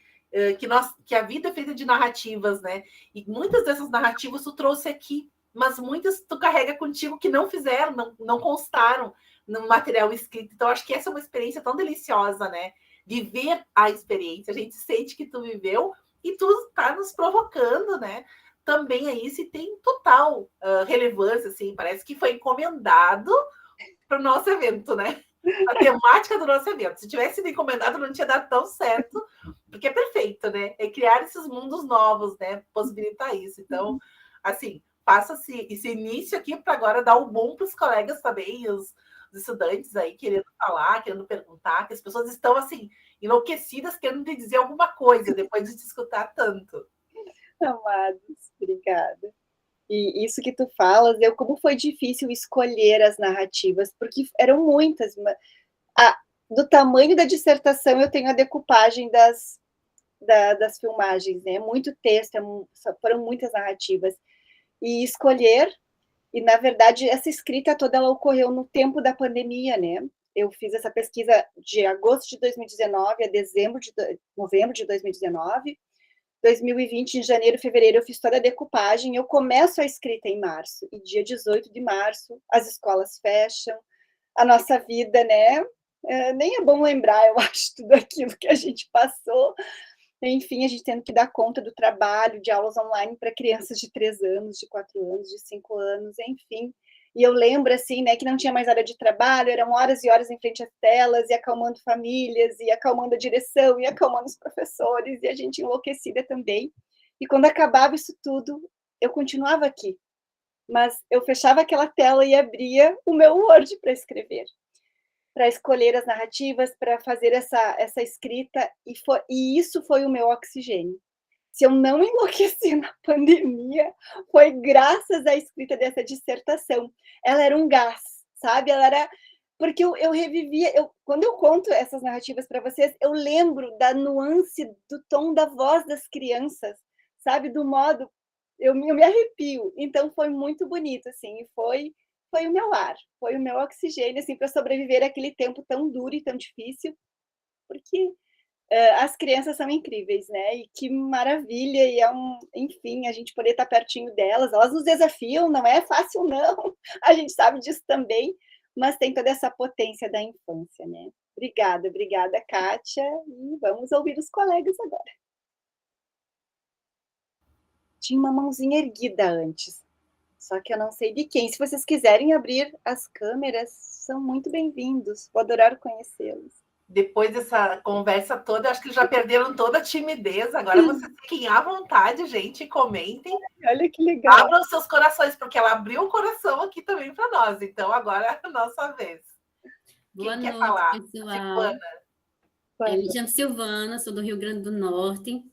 que a vida é feita de narrativas, né? E muitas dessas narrativas tu trouxe aqui, mas muitas tu carrega contigo que não fizeram, não constaram no material escrito. Então, acho que essa é uma experiência tão deliciosa, né? Viver a experiência. A gente sente que tu viveu e tu está nos provocando, né? Também aí se tem total relevância, assim, parece que foi encomendado para o nosso evento, né? A temática do nosso evento. Se tivesse sido encomendado, não tinha dado tão certo, porque é perfeito, né? É criar esses mundos novos, né? Possibilitar isso. Então, assim, faça esse início aqui para agora dar o boom para os colegas também, os estudantes aí querendo falar, querendo perguntar, que as pessoas estão, assim, enlouquecidas, querendo te dizer alguma coisa depois de te escutar tanto. Amados, obrigada. E isso que tu falas, como foi difícil escolher as narrativas, porque eram muitas. Do tamanho da dissertação, eu tenho a decupagem das filmagens, né? Muito texto, foram muitas narrativas. E escolher, e na verdade, essa escrita toda ela ocorreu no tempo da pandemia, né? Eu fiz essa pesquisa de agosto de 2019 a novembro de 2019. 2020, em janeiro, fevereiro, eu fiz toda a decupagem, eu começo a escrita em março, e dia 18 de março, as escolas fecham, a nossa vida, né? Nem é bom lembrar, eu acho, tudo aquilo que a gente passou. Enfim, a gente tendo que dar conta do trabalho, de aulas online para crianças de 3 anos, de 4 anos, de 5 anos, enfim. E eu lembro, assim, né, que não tinha mais área de trabalho, eram horas e horas em frente às telas, e acalmando famílias, e acalmando a direção, e acalmando os professores, e a gente enlouquecida também. E quando acabava isso tudo, eu continuava aqui. Mas eu fechava aquela tela e abria o meu Word para escrever, para escolher as narrativas, para fazer essa escrita, e isso foi o meu oxigênio. Se eu não enlouqueci na pandemia, foi graças à escrita dessa dissertação. Ela era um gás, sabe? Ela era porque eu revivia, quando eu conto essas narrativas para vocês, eu lembro da nuance do tom da voz das crianças, sabe? Do modo, eu me arrepio. Então foi muito bonito, assim, e foi o meu ar, foi o meu oxigênio, assim, para sobreviver àquele tempo tão duro e tão difícil, porque as crianças são incríveis, né? E que maravilha, e enfim, a gente poder estar pertinho delas, elas nos desafiam, não é fácil, não, a gente sabe disso também, mas tem toda essa potência da infância, né? Obrigada, Kátia, e vamos ouvir os colegas agora. Tinha uma mãozinha erguida antes, só que eu não sei de quem. Se vocês quiserem abrir as câmeras, são muito bem-vindos, vou adorar conhecê-los. depois dessa conversa toda, acho que eles já perderam toda a timidez. Agora vocês fiquem à vontade, gente, comentem. Olha que legal. Abram seus corações, porque ela abriu o coração aqui também para nós. Então, agora é a nossa vez. Boa Quem noite, quer falar? pessoal. Me chamo Silvana, sou do Rio Grande do Norte.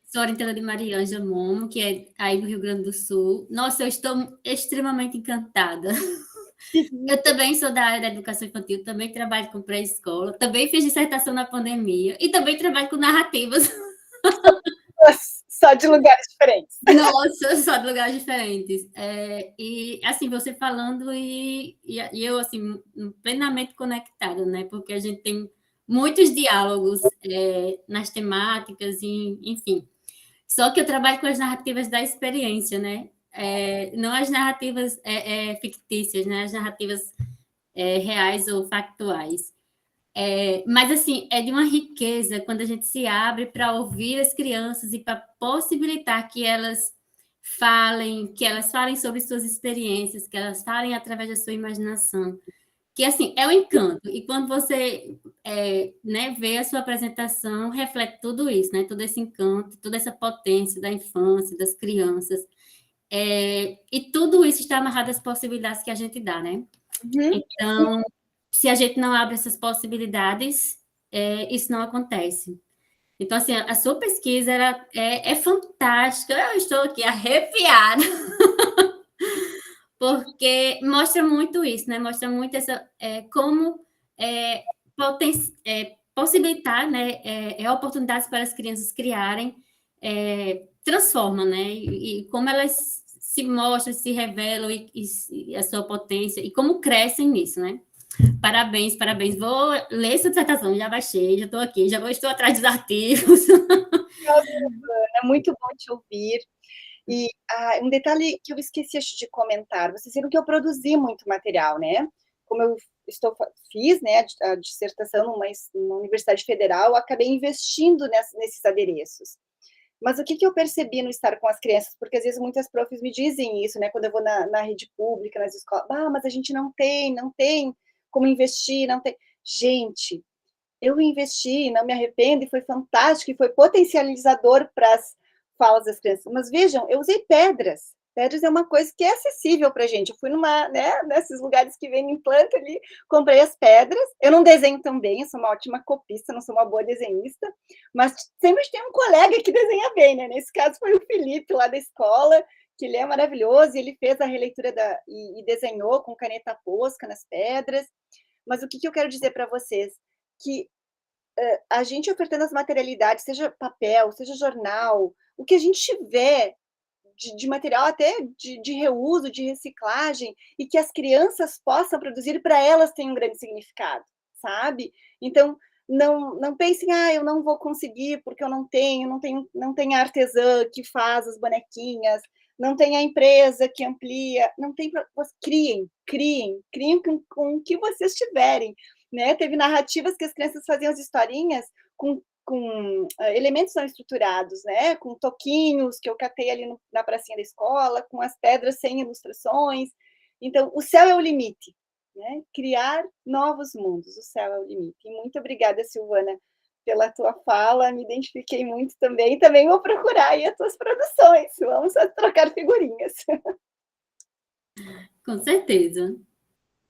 Sou orientadora de Maria Ângela Momo, que é aí do Rio Grande do Sul. Nossa, eu estou extremamente encantada. Eu também sou da área da educação infantil, também trabalho com pré-escola, também fiz dissertação na pandemia e também trabalho com narrativas. Só de lugares diferentes. Nossa, só de lugares diferentes. E, assim, você falando e eu, assim, plenamente conectada, né? Porque a gente tem muitos diálogos nas temáticas, enfim. Só que eu trabalho com as narrativas da experiência, né? Não as narrativas fictícias, né? As narrativas reais ou factuais. Mas, assim, é de uma riqueza quando a gente se abre para ouvir as crianças e para possibilitar que elas falem sobre suas experiências, que elas falem através da sua imaginação. Que, assim, é um encanto. E quando você né, vê a sua apresentação, reflete tudo isso, né? Todo esse encanto, toda essa potência da infância, das crianças. E tudo isso está amarrado às possibilidades que a gente dá, né? Então, se a gente não abre essas possibilidades, isso não acontece. Então, assim, a sua pesquisa é fantástica. Eu estou aqui arrepiada. Porque mostra muito isso, né? Mostra muito como possibilitar, né? Oportunidades para as crianças criarem, transforma, né? E como elas se mostram, se revelam e a sua potência e como crescem nisso, né? Parabéns, parabéns. Vou ler sua dissertação, já baixei, já estou aqui, estou atrás dos artigos. É muito bom te ouvir. E um detalhe que eu esqueci de comentar, vocês viram que eu produzi muito material, né? Como eu fiz, né, a dissertação numa universidade federal, eu acabei investindo nesses adereços. Mas o que eu percebi no estar com as crianças, porque às vezes muitas profs me dizem isso, né, quando eu vou na rede pública, nas escolas, mas a gente não tem como investir, não tem. Gente, eu investi, não me arrependo, e foi fantástico, e foi potencializador para as falas das crianças. Mas vejam, eu usei pedras. Pedras é uma coisa que é acessível para a gente. Eu fui nesses lugares que vendem planta ali, comprei as pedras. Eu não desenho tão bem, eu sou uma ótima copista, não sou uma boa desenhista, mas sempre tem um colega que desenha bem, né? Nesse caso foi o Felipe, lá da escola, que ele é maravilhoso, e ele fez a releitura e desenhou com caneta posca nas pedras. Mas o que eu quero dizer para vocês? Que a gente ofertando as materialidades, seja papel, seja jornal, o que a gente tiver de material até de reuso, de reciclagem, e que as crianças possam produzir, para elas tem um grande significado, sabe? Então, não pensem, eu não vou conseguir porque eu não tenho a artesã que faz as bonequinhas, não tem a empresa que amplia, não tem, criem com o que vocês tiverem, né? Teve narrativas que as crianças faziam as historinhas com elementos não estruturados, né? Com toquinhos que eu catei ali na pracinha da escola, com as pedras sem ilustrações. Então, o céu é o limite, né? Criar novos mundos, o céu é o limite. E muito obrigada, Silvana, pela tua fala, me identifiquei muito também, e também vou procurar aí as tuas produções, vamos trocar figurinhas. Com certeza.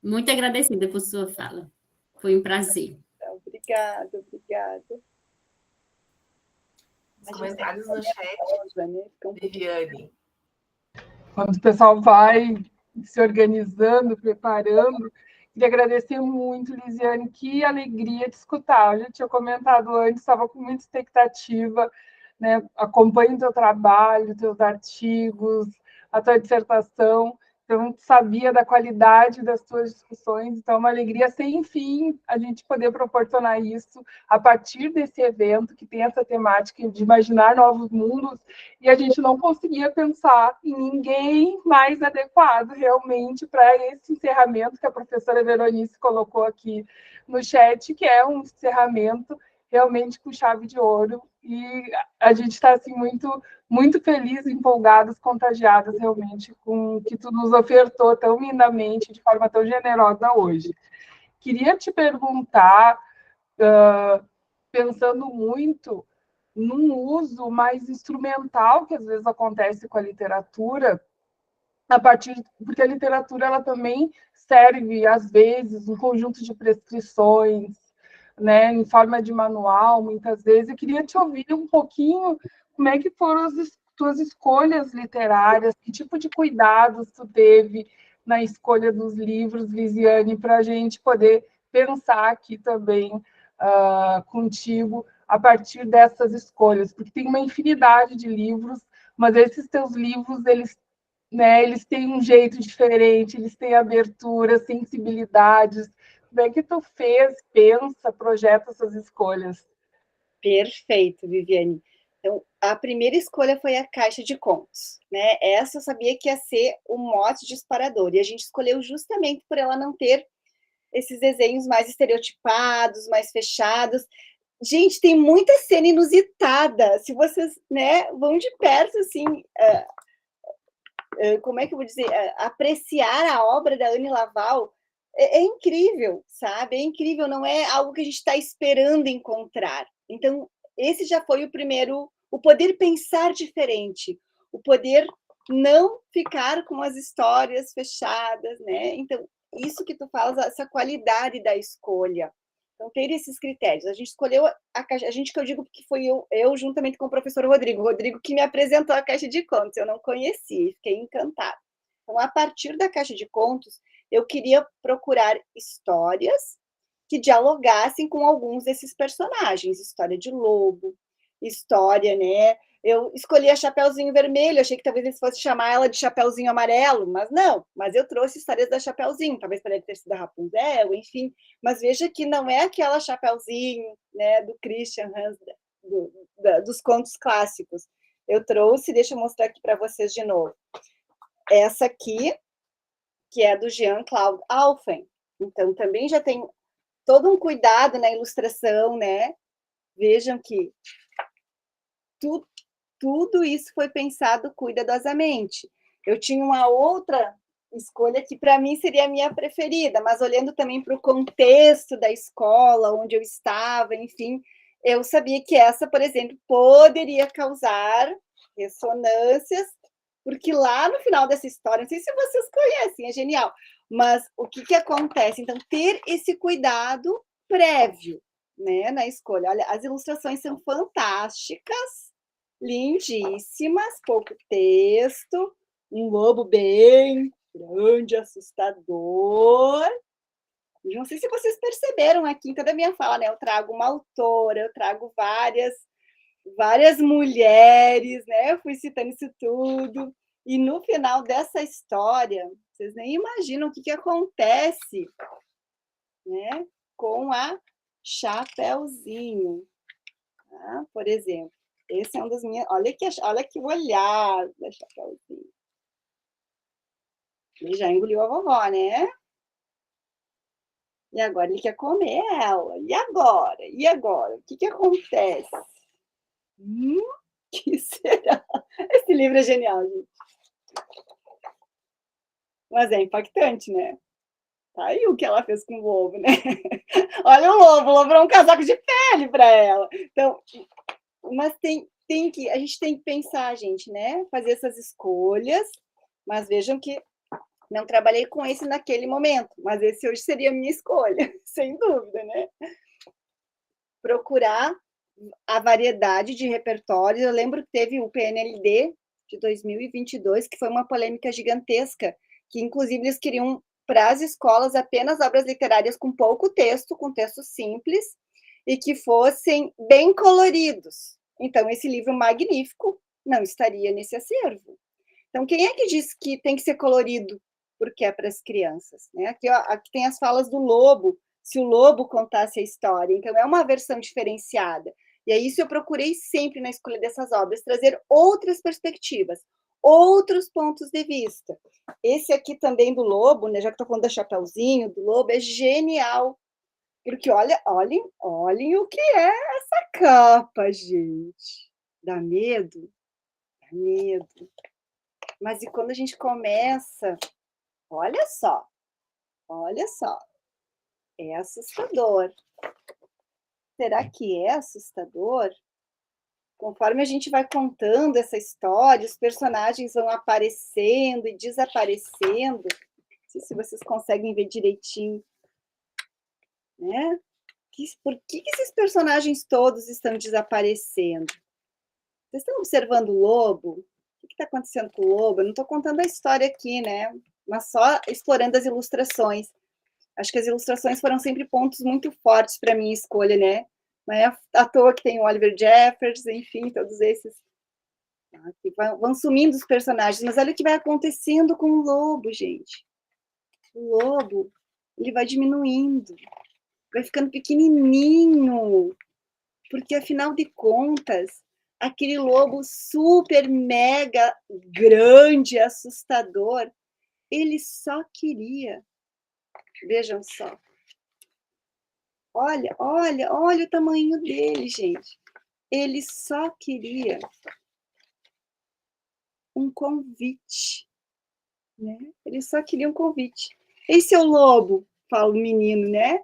Muito agradecida por sua fala. Foi um prazer. Obrigada. Os comentários no chat, Viviane. Quando o pessoal vai se organizando, preparando, queria agradecer muito, Lisiane, que alegria de escutar. Eu já tinha comentado antes, estava com muita expectativa, né? Acompanho o teu trabalho, teus artigos, a tua dissertação. Então, sabia da qualidade das tuas discussões, então é uma alegria sem fim a gente poder proporcionar isso a partir desse evento que tem essa temática de imaginar novos mundos, e a gente não conseguia pensar em ninguém mais adequado realmente para esse encerramento que a professora Veronice colocou aqui no chat, que é um encerramento realmente com chave de ouro, e a gente está assim, muito feliz, empolgados, contagiados realmente com o que tu nos ofertou tão lindamente, de forma tão generosa hoje. Queria te perguntar, pensando muito num uso mais instrumental que às vezes acontece com a literatura, porque a literatura ela também serve às vezes um conjunto de prescrições, né, em forma de manual, muitas vezes. Eu queria te ouvir um pouquinho como é que foram as tuas escolhas literárias, que tipo de cuidados tu teve na escolha dos livros, Lisiane, para a gente poder pensar aqui também contigo a partir dessas escolhas, porque tem uma infinidade de livros, mas esses teus livros, eles têm um jeito diferente, eles têm abertura, sensibilidades. Como é que tu pensa, projeta essas escolhas? Perfeito, Viviane. Então, a primeira escolha foi a Caixa de Contos, né? Essa eu sabia que ia ser o mote disparador, e a gente escolheu justamente por ela não ter esses desenhos mais estereotipados, mais fechados. Gente, tem muita cena inusitada. Se vocês, né, vão de perto, assim, como é que eu vou dizer, apreciar a obra da Anne Laval, é incrível, sabe? É incrível, não é algo que a gente está esperando encontrar. Então, esse já foi o primeiro, o poder pensar diferente, o poder não ficar com as histórias fechadas, né? Então, isso que tu falas, essa qualidade da escolha. Então, ter esses critérios. A gente escolheu a gente que eu digo que foi eu juntamente com o professor Rodrigo. O Rodrigo que me apresentou a Caixa de Contos, eu não conhecia, fiquei encantada. Então, a partir da Caixa de Contos, eu queria procurar histórias que dialogassem com alguns desses personagens. História de lobo, história, né? Eu escolhi a Chapeuzinho Vermelho, achei que talvez eles fossem chamar ela de Chapeuzinho Amarelo, mas não. Mas eu trouxe histórias da Chapeuzinho, talvez para ele ter sido a Rapunzel, enfim. Mas veja que não é aquela Chapeuzinho, né, do Christian Hans, dos contos clássicos. Eu trouxe, deixa eu mostrar aqui para vocês de novo. Essa aqui, que é do Jean-Claude Alphen. Então, também já tem todo um cuidado na ilustração, né? Vejam que tudo isso foi pensado cuidadosamente. Eu tinha uma outra escolha que para mim seria a minha preferida, mas olhando também para o contexto da escola, onde eu estava, enfim, eu sabia que essa, por exemplo, poderia causar ressonâncias, porque lá no final dessa história, não sei se vocês conhecem, é genial, mas o que acontece? Então, ter esse cuidado prévio, né, na escolha. Olha, as ilustrações são fantásticas, lindíssimas, pouco texto, um lobo bem grande, assustador. Não sei se vocês perceberam aqui em toda a minha fala, né? Eu trago uma autora, eu trago várias mulheres, né? Eu fui citando isso tudo. E no final dessa história, vocês nem imaginam o que acontece, né? Com a Chapeuzinho, tá? Por exemplo. Esse é um dos minhas. Olha que olhar da Chapeuzinho. Ele já engoliu a vovó, né? E agora ele quer comer ela. E agora? E agora? O que acontece? Que será? Esse livro é genial, gente. Mas é impactante, né? Tá aí o que ela fez com o lobo, né? Olha o lobo é um casaco de pele para ela. Então, mas a gente tem que pensar, gente, né? Fazer essas escolhas, mas vejam que não trabalhei com esse naquele momento, mas esse hoje seria a minha escolha, sem dúvida, né? Procurar a variedade de repertórios. Eu lembro que teve o PNLD de 2022, que foi uma polêmica gigantesca, que inclusive eles queriam para as escolas apenas obras literárias com pouco texto, com texto simples, e que fossem bem coloridos. Então, esse livro magnífico não estaria nesse acervo. Então, quem é que diz que tem que ser colorido porque é para as crianças? Né? Aqui tem as falas do lobo, se o lobo contasse a história. Então, é uma versão diferenciada. E é isso eu procurei sempre na escolha dessas obras, trazer outras perspectivas, outros pontos de vista. Esse aqui também do lobo, né, já que estou falando da Chapeuzinho, do lobo, é genial. Porque olhem o que é essa capa, gente. Dá medo? Dá medo. Mas e quando a gente começa, olha só. É assustador. Será que é assustador? Conforme a gente vai contando essa história, os personagens vão aparecendo e desaparecendo. Não sei se vocês conseguem ver direitinho, né? Por que esses personagens todos estão desaparecendo? Vocês estão observando o lobo? O que está acontecendo com o lobo? Eu não estou contando a história aqui, né? Mas só explorando as ilustrações. Acho que as ilustrações foram sempre pontos muito fortes para a minha escolha, né? Não é à toa que tem o Oliver Jeffers, enfim, todos esses. Que vão sumindo os personagens. Mas olha o que vai acontecendo com o lobo, gente. O lobo, ele vai diminuindo, vai ficando pequenininho, porque, afinal de contas, aquele lobo super, mega, grande, assustador, ele só queria... Vejam só. Olha o tamanho dele, gente. Ele só queria um convite, né? Ele só queria um convite. Ei, seu lobo, fala o menino, né?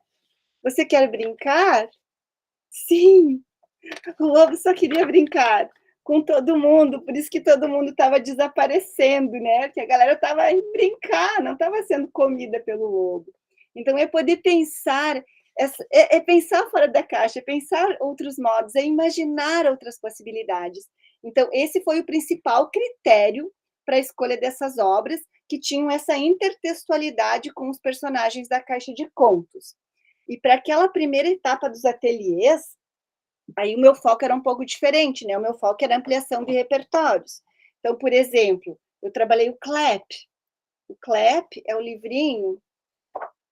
Você quer brincar? Sim, o lobo só queria brincar com todo mundo, por isso que todo mundo estava desaparecendo, né? Porque a galera estava indo brincar, não estava sendo comida pelo lobo. Então, é poder pensar, é pensar fora da caixa, é pensar outros modos, é imaginar outras possibilidades. Então, esse foi o principal critério para a escolha dessas obras, que tinham essa intertextualidade com os personagens da Caixa de Contos. E para aquela primeira etapa dos ateliês, aí o meu foco era um pouco diferente, né? O meu foco era ampliação de repertórios. Então, por exemplo, eu trabalhei o CLEP. O CLEP é o livrinho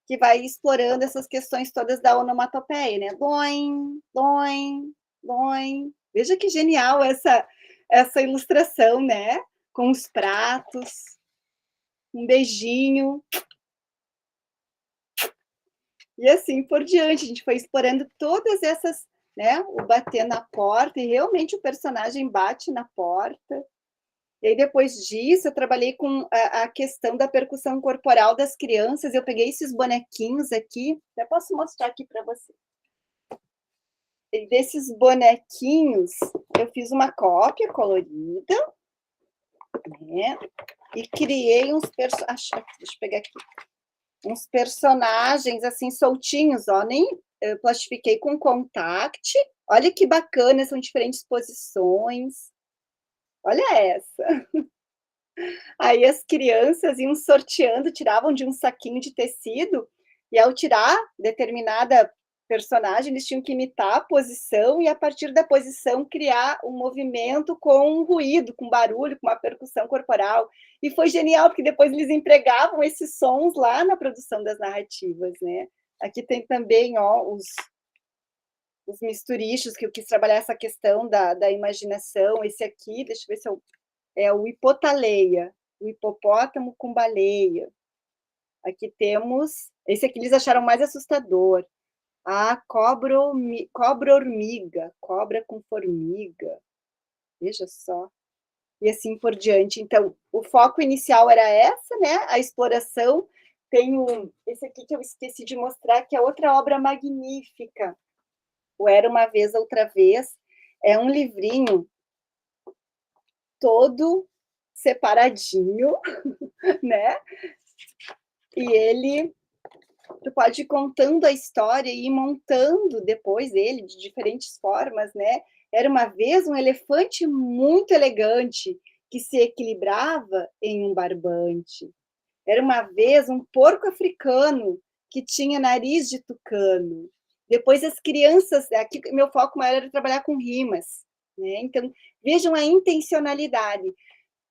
que vai explorando essas questões todas da onomatopeia, né? Doim, doim, doim. Veja que genial essa ilustração, né? Com os pratos, um beijinho. E assim por diante, a gente foi explorando todas essas, né? O bater na porta, e realmente o personagem bate na porta. E aí, depois disso, eu trabalhei com a questão da percussão corporal das crianças. Eu peguei esses bonequinhos aqui, até posso mostrar aqui para vocês. E desses bonequinhos, eu fiz uma cópia colorida, né? E criei uns personagens. Deixa eu pegar aqui. Uns personagens assim soltinhos, ó, nem plastifiquei com contact. Olha que bacana, são diferentes posições. Olha essa. Aí as crianças iam sorteando, tiravam de um saquinho de tecido, e ao tirar determinada personagem, eles tinham que imitar a posição, e a partir da posição criar um movimento com um ruído, com barulho, com uma percussão corporal. E foi genial, porque depois eles empregavam esses sons lá na produção das narrativas, né? Aqui tem também, ó, os misturichos, que eu quis trabalhar essa questão da imaginação. Esse aqui, deixa eu ver se é o hipotaleia, o hipopótamo com baleia. Aqui temos, esse aqui eles acharam mais assustador. A cobra-hormiga, cobra com formiga. Veja só. E assim por diante. Então, o foco inicial era essa, né? A exploração. Tem esse aqui que eu esqueci de mostrar, que é outra obra magnífica. O Era Uma Vez, Outra Vez. É um livrinho todo separadinho, né? E ele, tu pode ir contando a história e ir montando depois ele de diferentes formas, né? Era uma vez um elefante muito elegante que se equilibrava em um barbante. Era uma vez um porco africano que tinha nariz de tucano. Depois as crianças, aqui meu foco maior era trabalhar com rimas, né? Então, vejam a intencionalidade.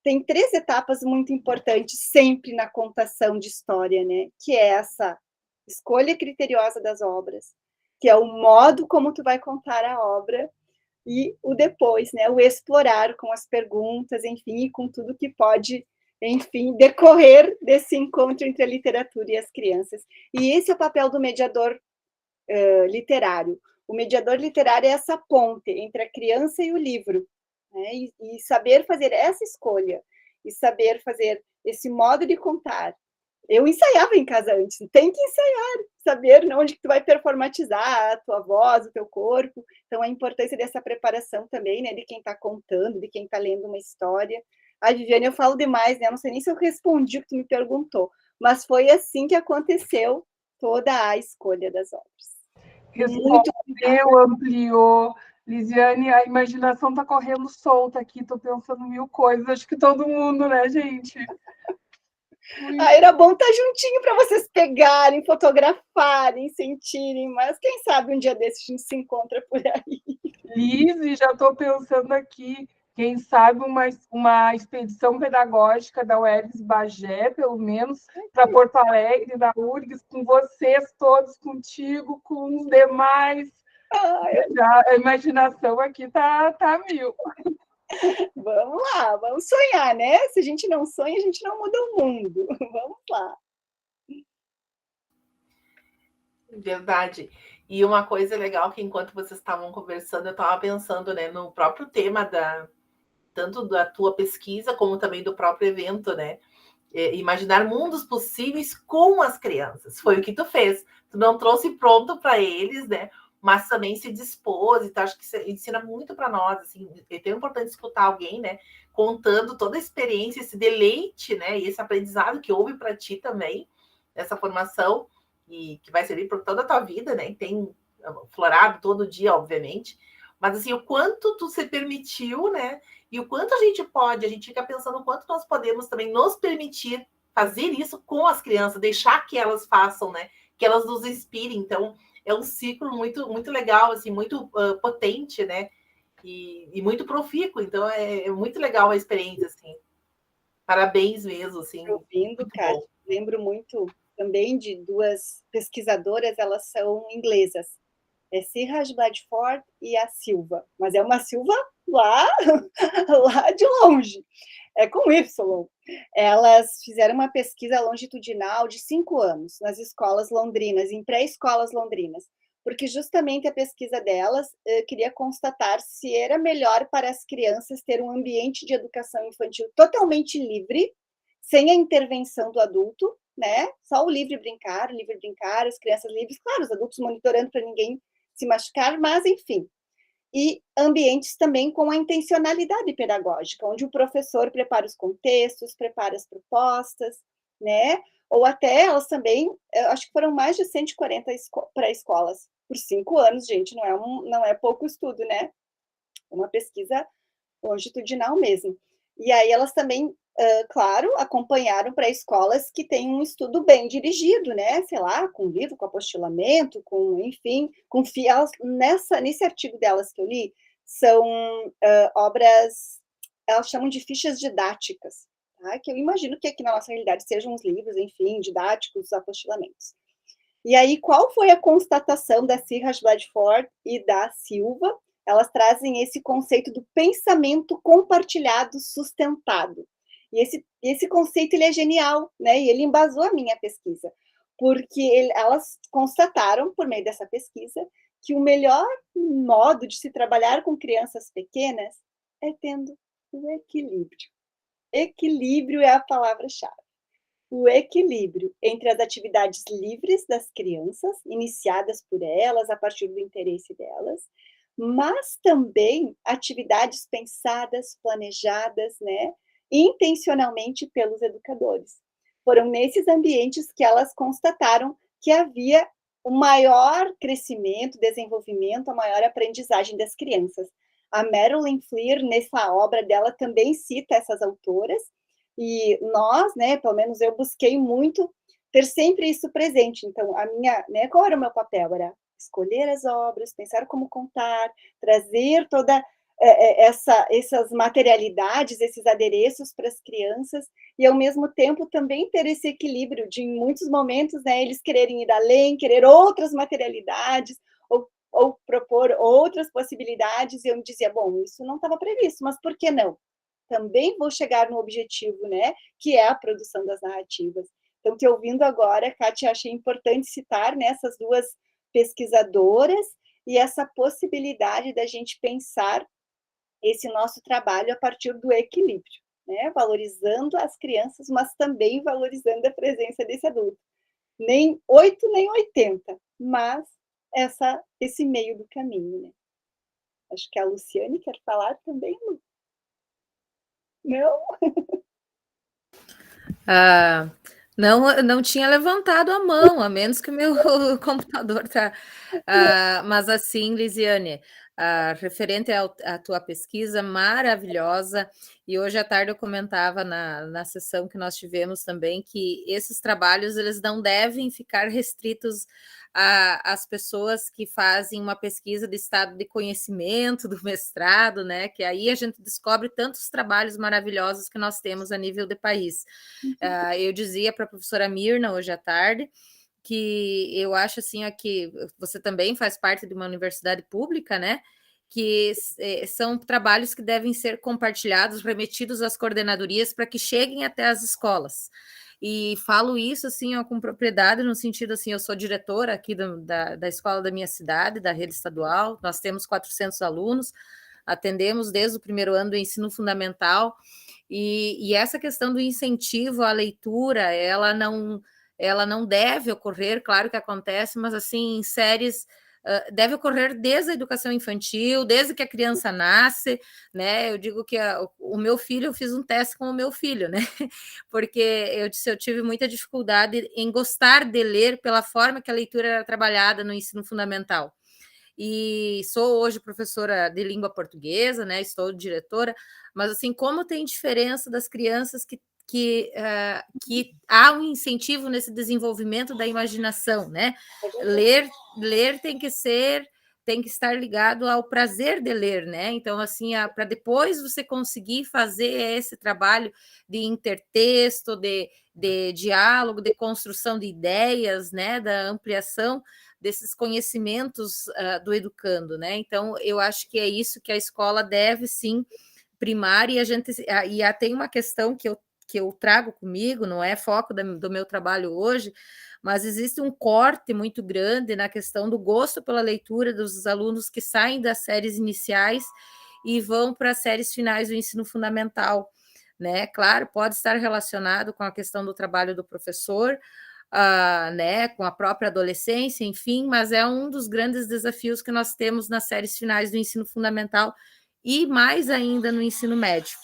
Tem 3 etapas muito importantes sempre na contação de história, né? Que é essa escolha criteriosa das obras, que é o modo como tu vai contar a obra, e o depois, né? O explorar com as perguntas, enfim, e com tudo que pode, enfim, decorrer desse encontro entre a literatura e as crianças. E esse é o papel do mediador literário. O mediador literário é essa ponte entre a criança e o livro, né? E saber fazer essa escolha, e saber fazer esse modo de contar, Eu ensaiava em casa antes, tem que ensaiar, saber onde que tu vai performatizar a tua voz, o teu corpo. Então, a importância dessa preparação também, né, de quem está contando, de quem está lendo uma história. A Viviane, eu falo demais, né? Eu não sei nem se eu respondi o que tu me perguntou, mas foi assim que aconteceu toda a escolha das obras. Muito Respondeu, ampliou. Lisiane, a imaginação está correndo solta aqui, estou pensando mil coisas. Acho que todo mundo, né, gente? Era bom estar juntinho para vocês pegarem, fotografarem, sentirem, mas quem sabe um dia desses a gente se encontra por aí. Lise, já estou pensando aqui, quem sabe uma expedição pedagógica da UERGS Bagé, pelo menos, para Porto Alegre, da URGS, com vocês todos, contigo, com os demais. Já, a imaginação aqui tá mil. Vamos lá, vamos sonhar, né? Se a gente não sonha, a gente não muda o mundo. Vamos lá. Verdade. E uma coisa legal que enquanto vocês estavam conversando, eu estava pensando, né, no próprio tema tanto da tua pesquisa como também do próprio evento, né? Imaginar mundos possíveis com as crianças. Foi o que tu fez. Tu não trouxe pronto para eles, né? Mas também se dispôs, então acho que isso ensina muito para nós, assim, é tão importante escutar alguém, né, contando toda a experiência, esse deleite, né, e esse aprendizado que houve para ti também, essa formação, e que vai servir para toda a tua vida, né, tem florado todo dia, obviamente, mas assim, o quanto tu se permitiu, né, e o quanto a gente fica pensando o quanto nós podemos também nos permitir fazer isso com as crianças, deixar que elas façam, né, que elas nos inspirem, então é um ciclo muito, muito legal, assim, muito potente, né? E muito profícuo. Então, é muito legal a experiência, assim. Parabéns mesmo, assim. Ouvindo, Kátia, lembro muito também de duas pesquisadoras, elas são inglesas. É Siraj Bradford e a Silva. Mas é uma Silva lá de longe. É com Y. Elas fizeram uma pesquisa longitudinal de 5 anos nas escolas londrinas, em pré-escolas londrinas, porque justamente a pesquisa delas queria constatar se era melhor para as crianças ter um ambiente de educação infantil totalmente livre, sem a intervenção do adulto, né? Só o livre brincar, as crianças livres, claro, os adultos monitorando para ninguém se machucar, mas enfim. E ambientes também com a intencionalidade pedagógica, onde o professor prepara os contextos, prepara as propostas, né? Ou até elas também, acho que foram mais de 140 pré-escolas por 5 anos, gente, não é pouco estudo, né? É uma pesquisa longitudinal mesmo. E aí elas também, claro, acompanharam para escolas que têm um estudo bem dirigido, né? Sei lá, com livro, com apostilamento, enfim, elas, nesse artigo delas que eu li, são obras, elas chamam de fichas didáticas, tá? Que eu imagino que aqui na nossa realidade sejam os livros, enfim, didáticos, apostilamentos. E aí, qual foi a constatação da Siraj Bradford e da Silva? Elas trazem esse conceito do pensamento compartilhado sustentado. E esse conceito ele é genial, né? E ele embasou a minha pesquisa, porque elas constataram, por meio dessa pesquisa, que o melhor modo de se trabalhar com crianças pequenas é tendo o equilíbrio. Equilíbrio é a palavra-chave. O equilíbrio entre as atividades livres das crianças, iniciadas por elas, a partir do interesse delas, mas também atividades pensadas, planejadas, né, intencionalmente pelos educadores. Foram nesses ambientes que elas constataram que havia o maior crescimento, desenvolvimento, a maior aprendizagem das crianças. A Marilyn Fleer, nessa obra dela, também cita essas autoras, e nós, né, pelo menos eu busquei muito ter sempre isso presente. Então, né, qual era o meu papel? Era escolher as obras, pensar como contar, trazer toda essas materialidades, esses adereços para as crianças, e ao mesmo tempo também ter esse equilíbrio de, em muitos momentos, né, eles quererem ir além, querer outras materialidades, ou propor outras possibilidades, e eu me dizia, bom, isso não estava previsto, mas por que não? Também vou chegar no objetivo, né, que é a produção das narrativas. Então, que ouvindo agora, Kátia, achei importante citar nessas duas pesquisadoras e essa possibilidade da gente pensar esse nosso trabalho a partir do equilíbrio, né? Valorizando as crianças, mas também valorizando a presença desse adulto. Nem 8, nem 80, mas esse meio do caminho, né? Acho que a Luciane quer falar também, Lu. Não? Não tinha levantado a mão, a menos que o meu computador tá. Mas assim, Lisiane, referente à tua pesquisa maravilhosa, e hoje à tarde eu comentava na sessão que nós tivemos também que esses trabalhos eles não devem ficar restritos às pessoas que fazem uma pesquisa de estado de conhecimento, do mestrado, né? Que aí a gente descobre tantos trabalhos maravilhosos que nós temos a nível de país. Eu dizia para a professora Mirna hoje à tarde que eu acho assim que você também faz parte de uma universidade pública, né? Que são trabalhos que devem ser compartilhados, remetidos às coordenadorias para que cheguem até as escolas. E falo isso assim com propriedade, no sentido assim, eu sou diretora aqui da escola da minha cidade, da rede estadual, nós temos 400 alunos, atendemos desde o primeiro ano do ensino fundamental, e essa questão do incentivo à leitura, ela não deve ocorrer, claro que acontece, mas assim, em séries, deve ocorrer desde a educação infantil, desde que a criança nasce, né? Eu digo que o meu filho, eu fiz um teste com o meu filho, né? Porque eu tive muita dificuldade em gostar de ler pela forma que a leitura era trabalhada no ensino fundamental. E sou hoje professora de língua portuguesa, né? Estou diretora, mas assim, como tem diferença das crianças que há um incentivo nesse desenvolvimento da imaginação, né? Ler tem que estar ligado ao prazer de ler, né? Então, assim, para depois você conseguir fazer esse trabalho de intertexto, de diálogo, de construção de ideias, né? Da ampliação desses conhecimentos do educando, né? Então, eu acho que é isso que a escola deve, sim, primar, e tem uma questão que eu trago comigo, não é foco do meu trabalho hoje, mas existe um corte muito grande na questão do gosto pela leitura dos alunos que saem das séries iniciais e vão para as séries finais do ensino fundamental, né? Claro, pode estar relacionado com a questão do trabalho do professor, né, com a própria adolescência, enfim, mas é um dos grandes desafios que nós temos nas séries finais do ensino fundamental e mais ainda no ensino médio,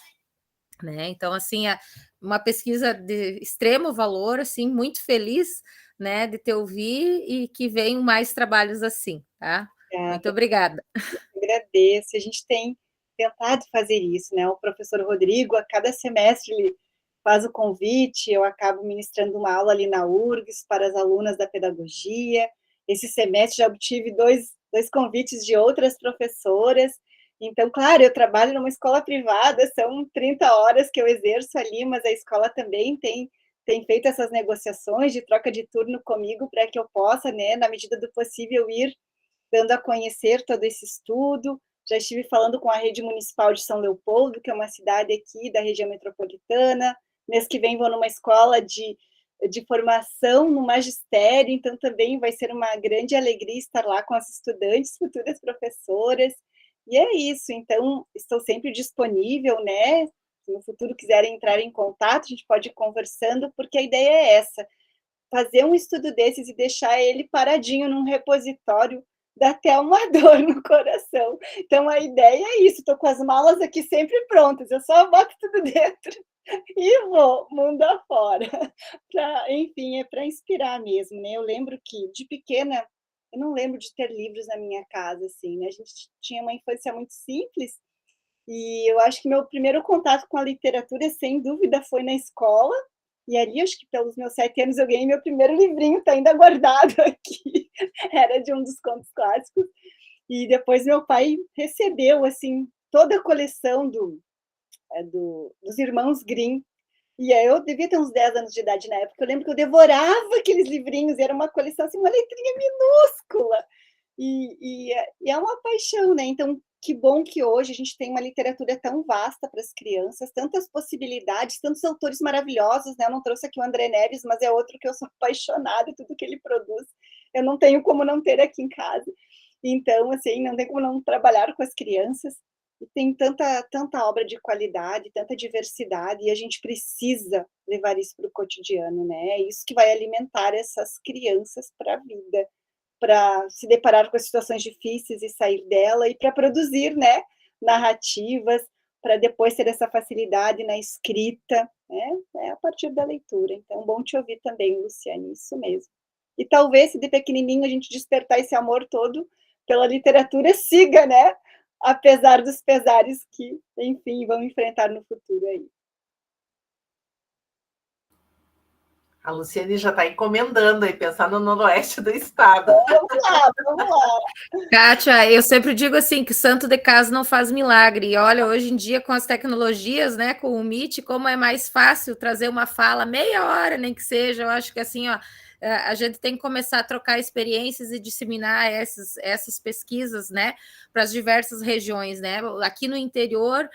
né? Então, assim, é uma pesquisa de extremo valor, assim, muito feliz, né, de te ouvir e que venham mais trabalhos assim, tá? Muito obrigada. Agradeço. A gente tem tentado fazer isso, né? O professor Rodrigo, a cada semestre, ele faz o convite, eu acabo ministrando uma aula ali na URGS para as alunas da pedagogia. Esse semestre já obtive dois convites de outras professoras. Então, claro, eu trabalho numa escola privada, são 30 horas que eu exerço ali, mas a escola também tem feito essas negociações de troca de turno comigo para que eu possa, né, na medida do possível, ir dando a conhecer todo esse estudo. Já estive falando com a Rede Municipal de São Leopoldo, que é uma cidade aqui da região metropolitana. Mês que vem vou numa escola de formação no magistério, então também vai ser uma grande alegria estar lá com as estudantes, futuras professoras. E é isso, então estou sempre disponível, né? Se no futuro quiserem entrar em contato, a gente pode ir conversando, porque a ideia é essa, fazer um estudo desses e deixar ele paradinho num repositório dá até uma dor no coração. Então, a ideia é isso, estou com as malas aqui sempre prontas, eu só boto tudo dentro e vou, mundo afora. Enfim, é para inspirar mesmo, né? Eu lembro que, de pequena, eu não lembro de ter livros na minha casa, assim, né? A gente tinha uma infância muito simples, e eu acho que meu primeiro contato com a literatura, sem dúvida, foi na escola, e ali, acho que pelos meus 7 anos, eu ganhei meu primeiro livrinho, está ainda guardado aqui, era de um dos contos clássicos, e depois meu pai recebeu, assim, toda a coleção dos irmãos Grimm, e aí eu devia ter uns 10 anos de idade na época, eu lembro que eu devorava aqueles livrinhos, era uma coleção, assim, uma letrinha minúscula, e é uma paixão, né? Então, que bom que hoje a gente tem uma literatura tão vasta para as crianças, tantas possibilidades, tantos autores maravilhosos, né? Eu não trouxe aqui o André Neves, mas é outro que eu sou apaixonada, tudo que ele produz, eu não tenho como não ter aqui em casa. Então, assim, não tem como não trabalhar com as crianças. E tem tanta obra de qualidade, tanta diversidade, e a gente precisa levar isso para o cotidiano, né? É isso que vai alimentar essas crianças para a vida, para se deparar com as situações difíceis e sair dela, e para produzir, né, narrativas, para depois ter essa facilidade na escrita, né? É a partir da leitura. Então, bom te ouvir também, Luciane, isso mesmo. E talvez, se de pequenininho a gente despertar esse amor todo pela literatura, siga, né? Apesar dos pesares que, enfim, vão enfrentar no futuro aí. A Luciane já está encomendando aí, pensando no noroeste do estado. Vamos lá. Kátia, eu sempre digo assim, que santo de casa não faz milagre. E olha, hoje em dia, com as tecnologias, né, com o Meet, como é mais fácil trazer uma fala, meia hora, nem que seja, eu acho que assim, ó, a gente tem que começar a trocar experiências e disseminar essas pesquisas, né, para as diversas regiões, né? Aqui no interior,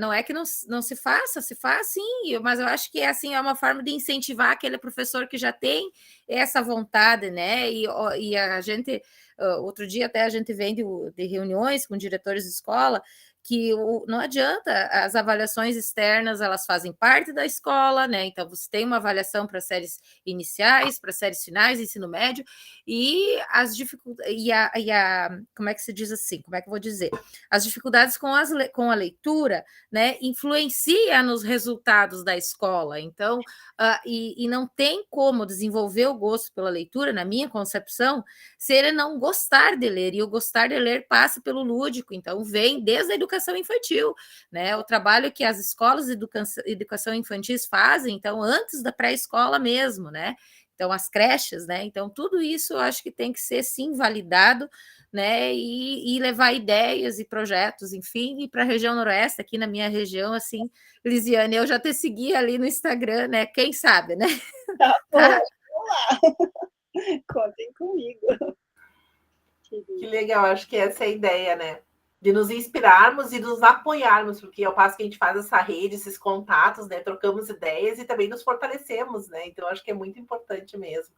não é que não se faça, se faz sim, mas eu acho que assim, é uma forma de incentivar aquele professor que já tem essa vontade, né? E a gente, outro dia até a gente vem de reuniões com diretores de escola, que não adianta, as avaliações externas, elas fazem parte da escola, né? Então, você tem uma avaliação para séries iniciais, para séries finais, ensino médio, e as dificuldades, como é que se diz assim? Como é que eu vou dizer? As dificuldades com a leitura, né, influencia nos resultados da escola. Então, e não tem como desenvolver o gosto pela leitura, na minha concepção, se ele não gostar de ler, e o gostar de ler passa pelo lúdico, então vem desde a educação infantil, né? O trabalho que as escolas de educação infantis fazem, então, antes da pré-escola mesmo, né? Então, as creches, né? Então, tudo isso eu acho que tem que ser, sim, validado, né? E levar ideias e projetos, enfim, e para a região noroeste, aqui na minha região, assim, Lisiane, eu já te segui ali no Instagram, né? Quem sabe, né? Tá bom, Tá? vamos lá. Contem comigo. Que legal, acho que essa é a ideia, né? De nos inspirarmos e nos apoiarmos, porque ao passo que a gente faz essa rede, esses contatos, né? Trocamos ideias e também nos fortalecemos, né? Então, acho que é muito importante mesmo.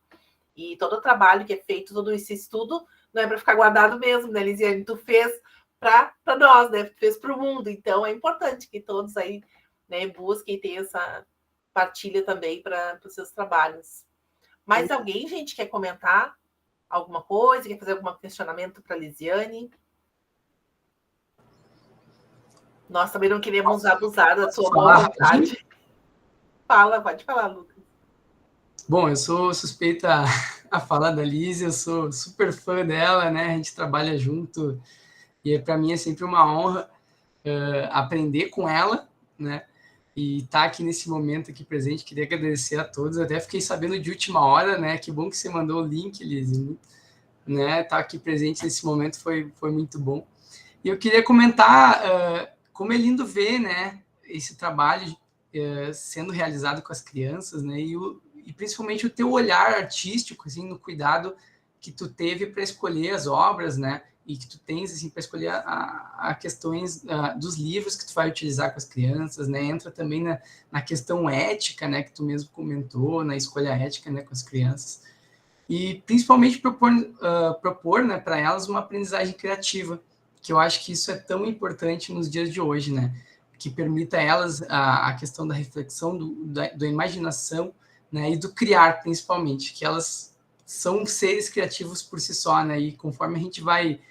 E todo o trabalho que é feito, todo esse estudo, não é para ficar guardado mesmo, né, Lisiane? Tu fez para nós, né? Tu fez para o mundo. Então, é importante que todos aí, né, busquem ter essa partilha também para os seus trabalhos. Mais alguém, gente, quer comentar alguma coisa? Quer fazer algum questionamento para a Lisiane? Nós também não queremos abusar da sua boa vontade. Pode falar, Lucas. Bom, eu sou suspeita a falar da Liz, eu sou super fã dela, né? A gente trabalha junto e para mim é sempre uma honra aprender com ela, né? E estar aqui nesse momento aqui presente. Queria agradecer a todos. Eu até fiquei sabendo de última hora, né? Que bom que você mandou o link, Liz, né? Estar aqui presente nesse momento foi muito bom. E eu queria comentar como é lindo ver, né? Esse trabalho sendo realizado com as crianças, né? E principalmente o teu olhar artístico, assim, no cuidado que tu teve para escolher as obras, né? E que tu tens, assim, para escolher a questões dos livros que tu vai utilizar com as crianças, né? Entra também na questão ética, né? Que tu mesmo comentou, na escolha ética, né? Com as crianças. E principalmente propor né, para elas uma aprendizagem criativa, que eu acho que isso é tão importante nos dias de hoje, né? Que permita a elas a questão da reflexão, da imaginação, né, e do criar, principalmente, que elas são seres criativos por si só, né, e conforme a gente vai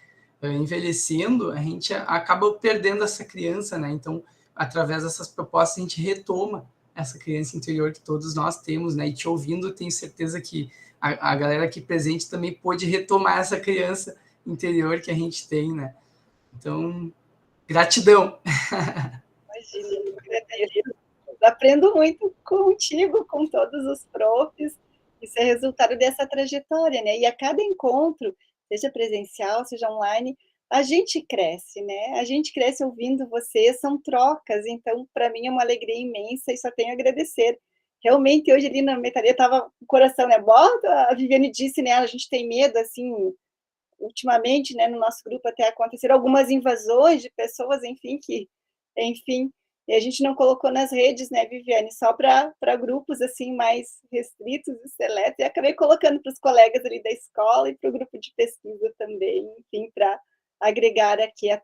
envelhecendo, a gente acaba perdendo essa criança, né, então, através dessas propostas, a gente retoma essa criança interior que todos nós temos, né, e te ouvindo, tenho certeza que a galera aqui presente também pôde retomar essa criança interior que a gente tem, né, então, gratidão! Imagina, eu agradeço. Aprendo muito contigo, com todos os profs, isso é resultado dessa trajetória, né? E a cada encontro, seja presencial, seja online, a gente cresce, né? A gente cresce ouvindo você, são trocas, então, para mim é uma alegria imensa e só tenho a agradecer. Realmente, hoje ali na metaria estava o coração, né? Bota, a Viviane disse, né? A gente tem medo, assim, ultimamente, né? No nosso grupo até aconteceram algumas invasões de pessoas, enfim, e a gente não colocou nas redes, né, Viviane, só para grupos, assim, mais restritos e seletos, e acabei colocando para os colegas ali da escola e para o grupo de pesquisa também, enfim, para agregar aqui a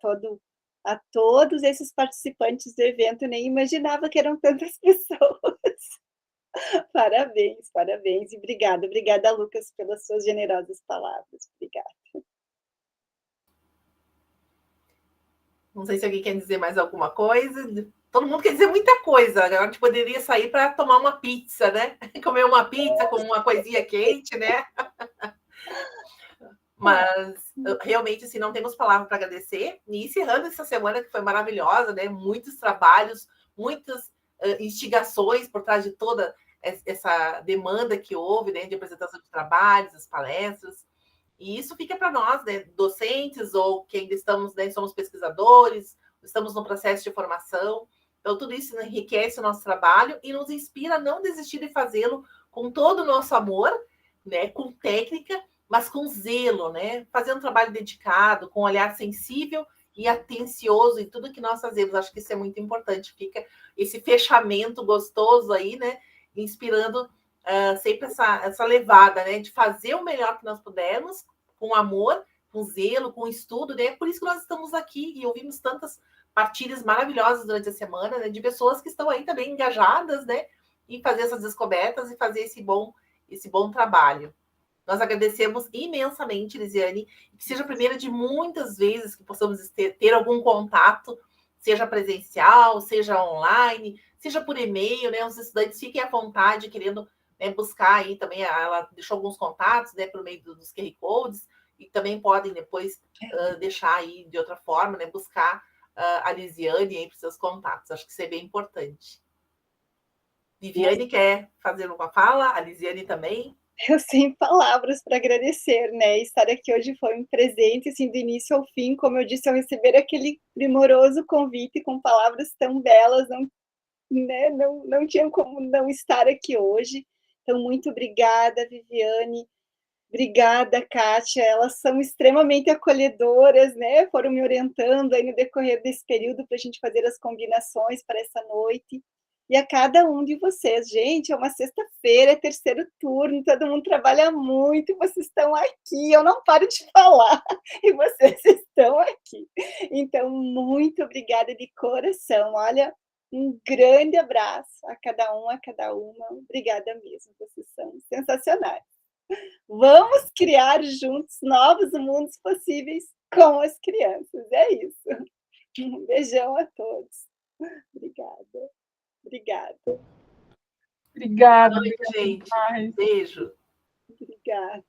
a todos esses participantes do evento, nem imaginava que eram tantas pessoas. Parabéns, parabéns. E obrigada, Lucas, pelas suas generosas palavras. Obrigada. Não sei se alguém quer dizer mais alguma coisa. Todo mundo quer dizer muita coisa. Agora a gente poderia sair para tomar uma pizza, né? Comer uma pizza com uma coisinha quente, né? Mas realmente assim, não temos palavra para agradecer. E encerrando essa semana que foi maravilhosa, né? Muitos trabalhos, muitas instigações por trás de toda essa demanda que houve, né? De apresentação de trabalhos, as palestras. E isso fica para nós, né, docentes ou que ainda estamos, né, somos pesquisadores, estamos no processo de formação. Então, tudo isso enriquece o nosso trabalho e nos inspira a não desistir de fazê-lo com todo o nosso amor, né, com técnica, mas com zelo, né, fazendo um trabalho dedicado, com um olhar sensível e atencioso em tudo que nós fazemos. Acho que isso é muito importante. Fica esse fechamento gostoso aí, né, inspirando sempre essa levada, né, de fazer o melhor que nós pudermos, com amor, com zelo, com estudo, né? Por isso que nós estamos aqui e ouvimos tantas partilhas maravilhosas durante a semana, né, de pessoas que estão aí também engajadas, né, em fazer essas descobertas e fazer esse bom trabalho. Nós agradecemos imensamente, Lisiane, que seja a primeira de muitas vezes que possamos ter algum contato, seja presencial, seja online, seja por e-mail, né? Os estudantes fiquem à vontade, querendo, né, buscar aí também, ela deixou alguns contatos, né, por meio dos QR Codes, e também podem depois deixar aí de outra forma, né, buscar a Lisiane aí para os seus contatos. Acho que isso é bem importante. Viviane quer fazer uma fala? A Lisiane também? Eu sem palavras para agradecer, né? Estar aqui hoje foi um presente, assim, do início ao fim. Como eu disse, ao receber aquele primoroso convite com palavras tão belas, né, não tinha como não estar aqui hoje. Então, muito obrigada, Viviane. Obrigada, Kátia. Elas são extremamente acolhedoras, né? Foram me orientando aí no decorrer desse período para a gente fazer as combinações para essa noite. E a cada um de vocês, gente, é uma sexta-feira, é terceiro turno, todo mundo trabalha muito, vocês estão aqui, eu não paro de falar, e vocês estão aqui. Então, muito obrigada de coração. Olha, um grande abraço a cada um, a cada uma. Obrigada mesmo, vocês são sensacionais. Vamos criar juntos novos mundos possíveis com as crianças. É isso. Um beijão a todos. Obrigada. Obrigada. Obrigada. Boa noite, gente. Beijo. Obrigada.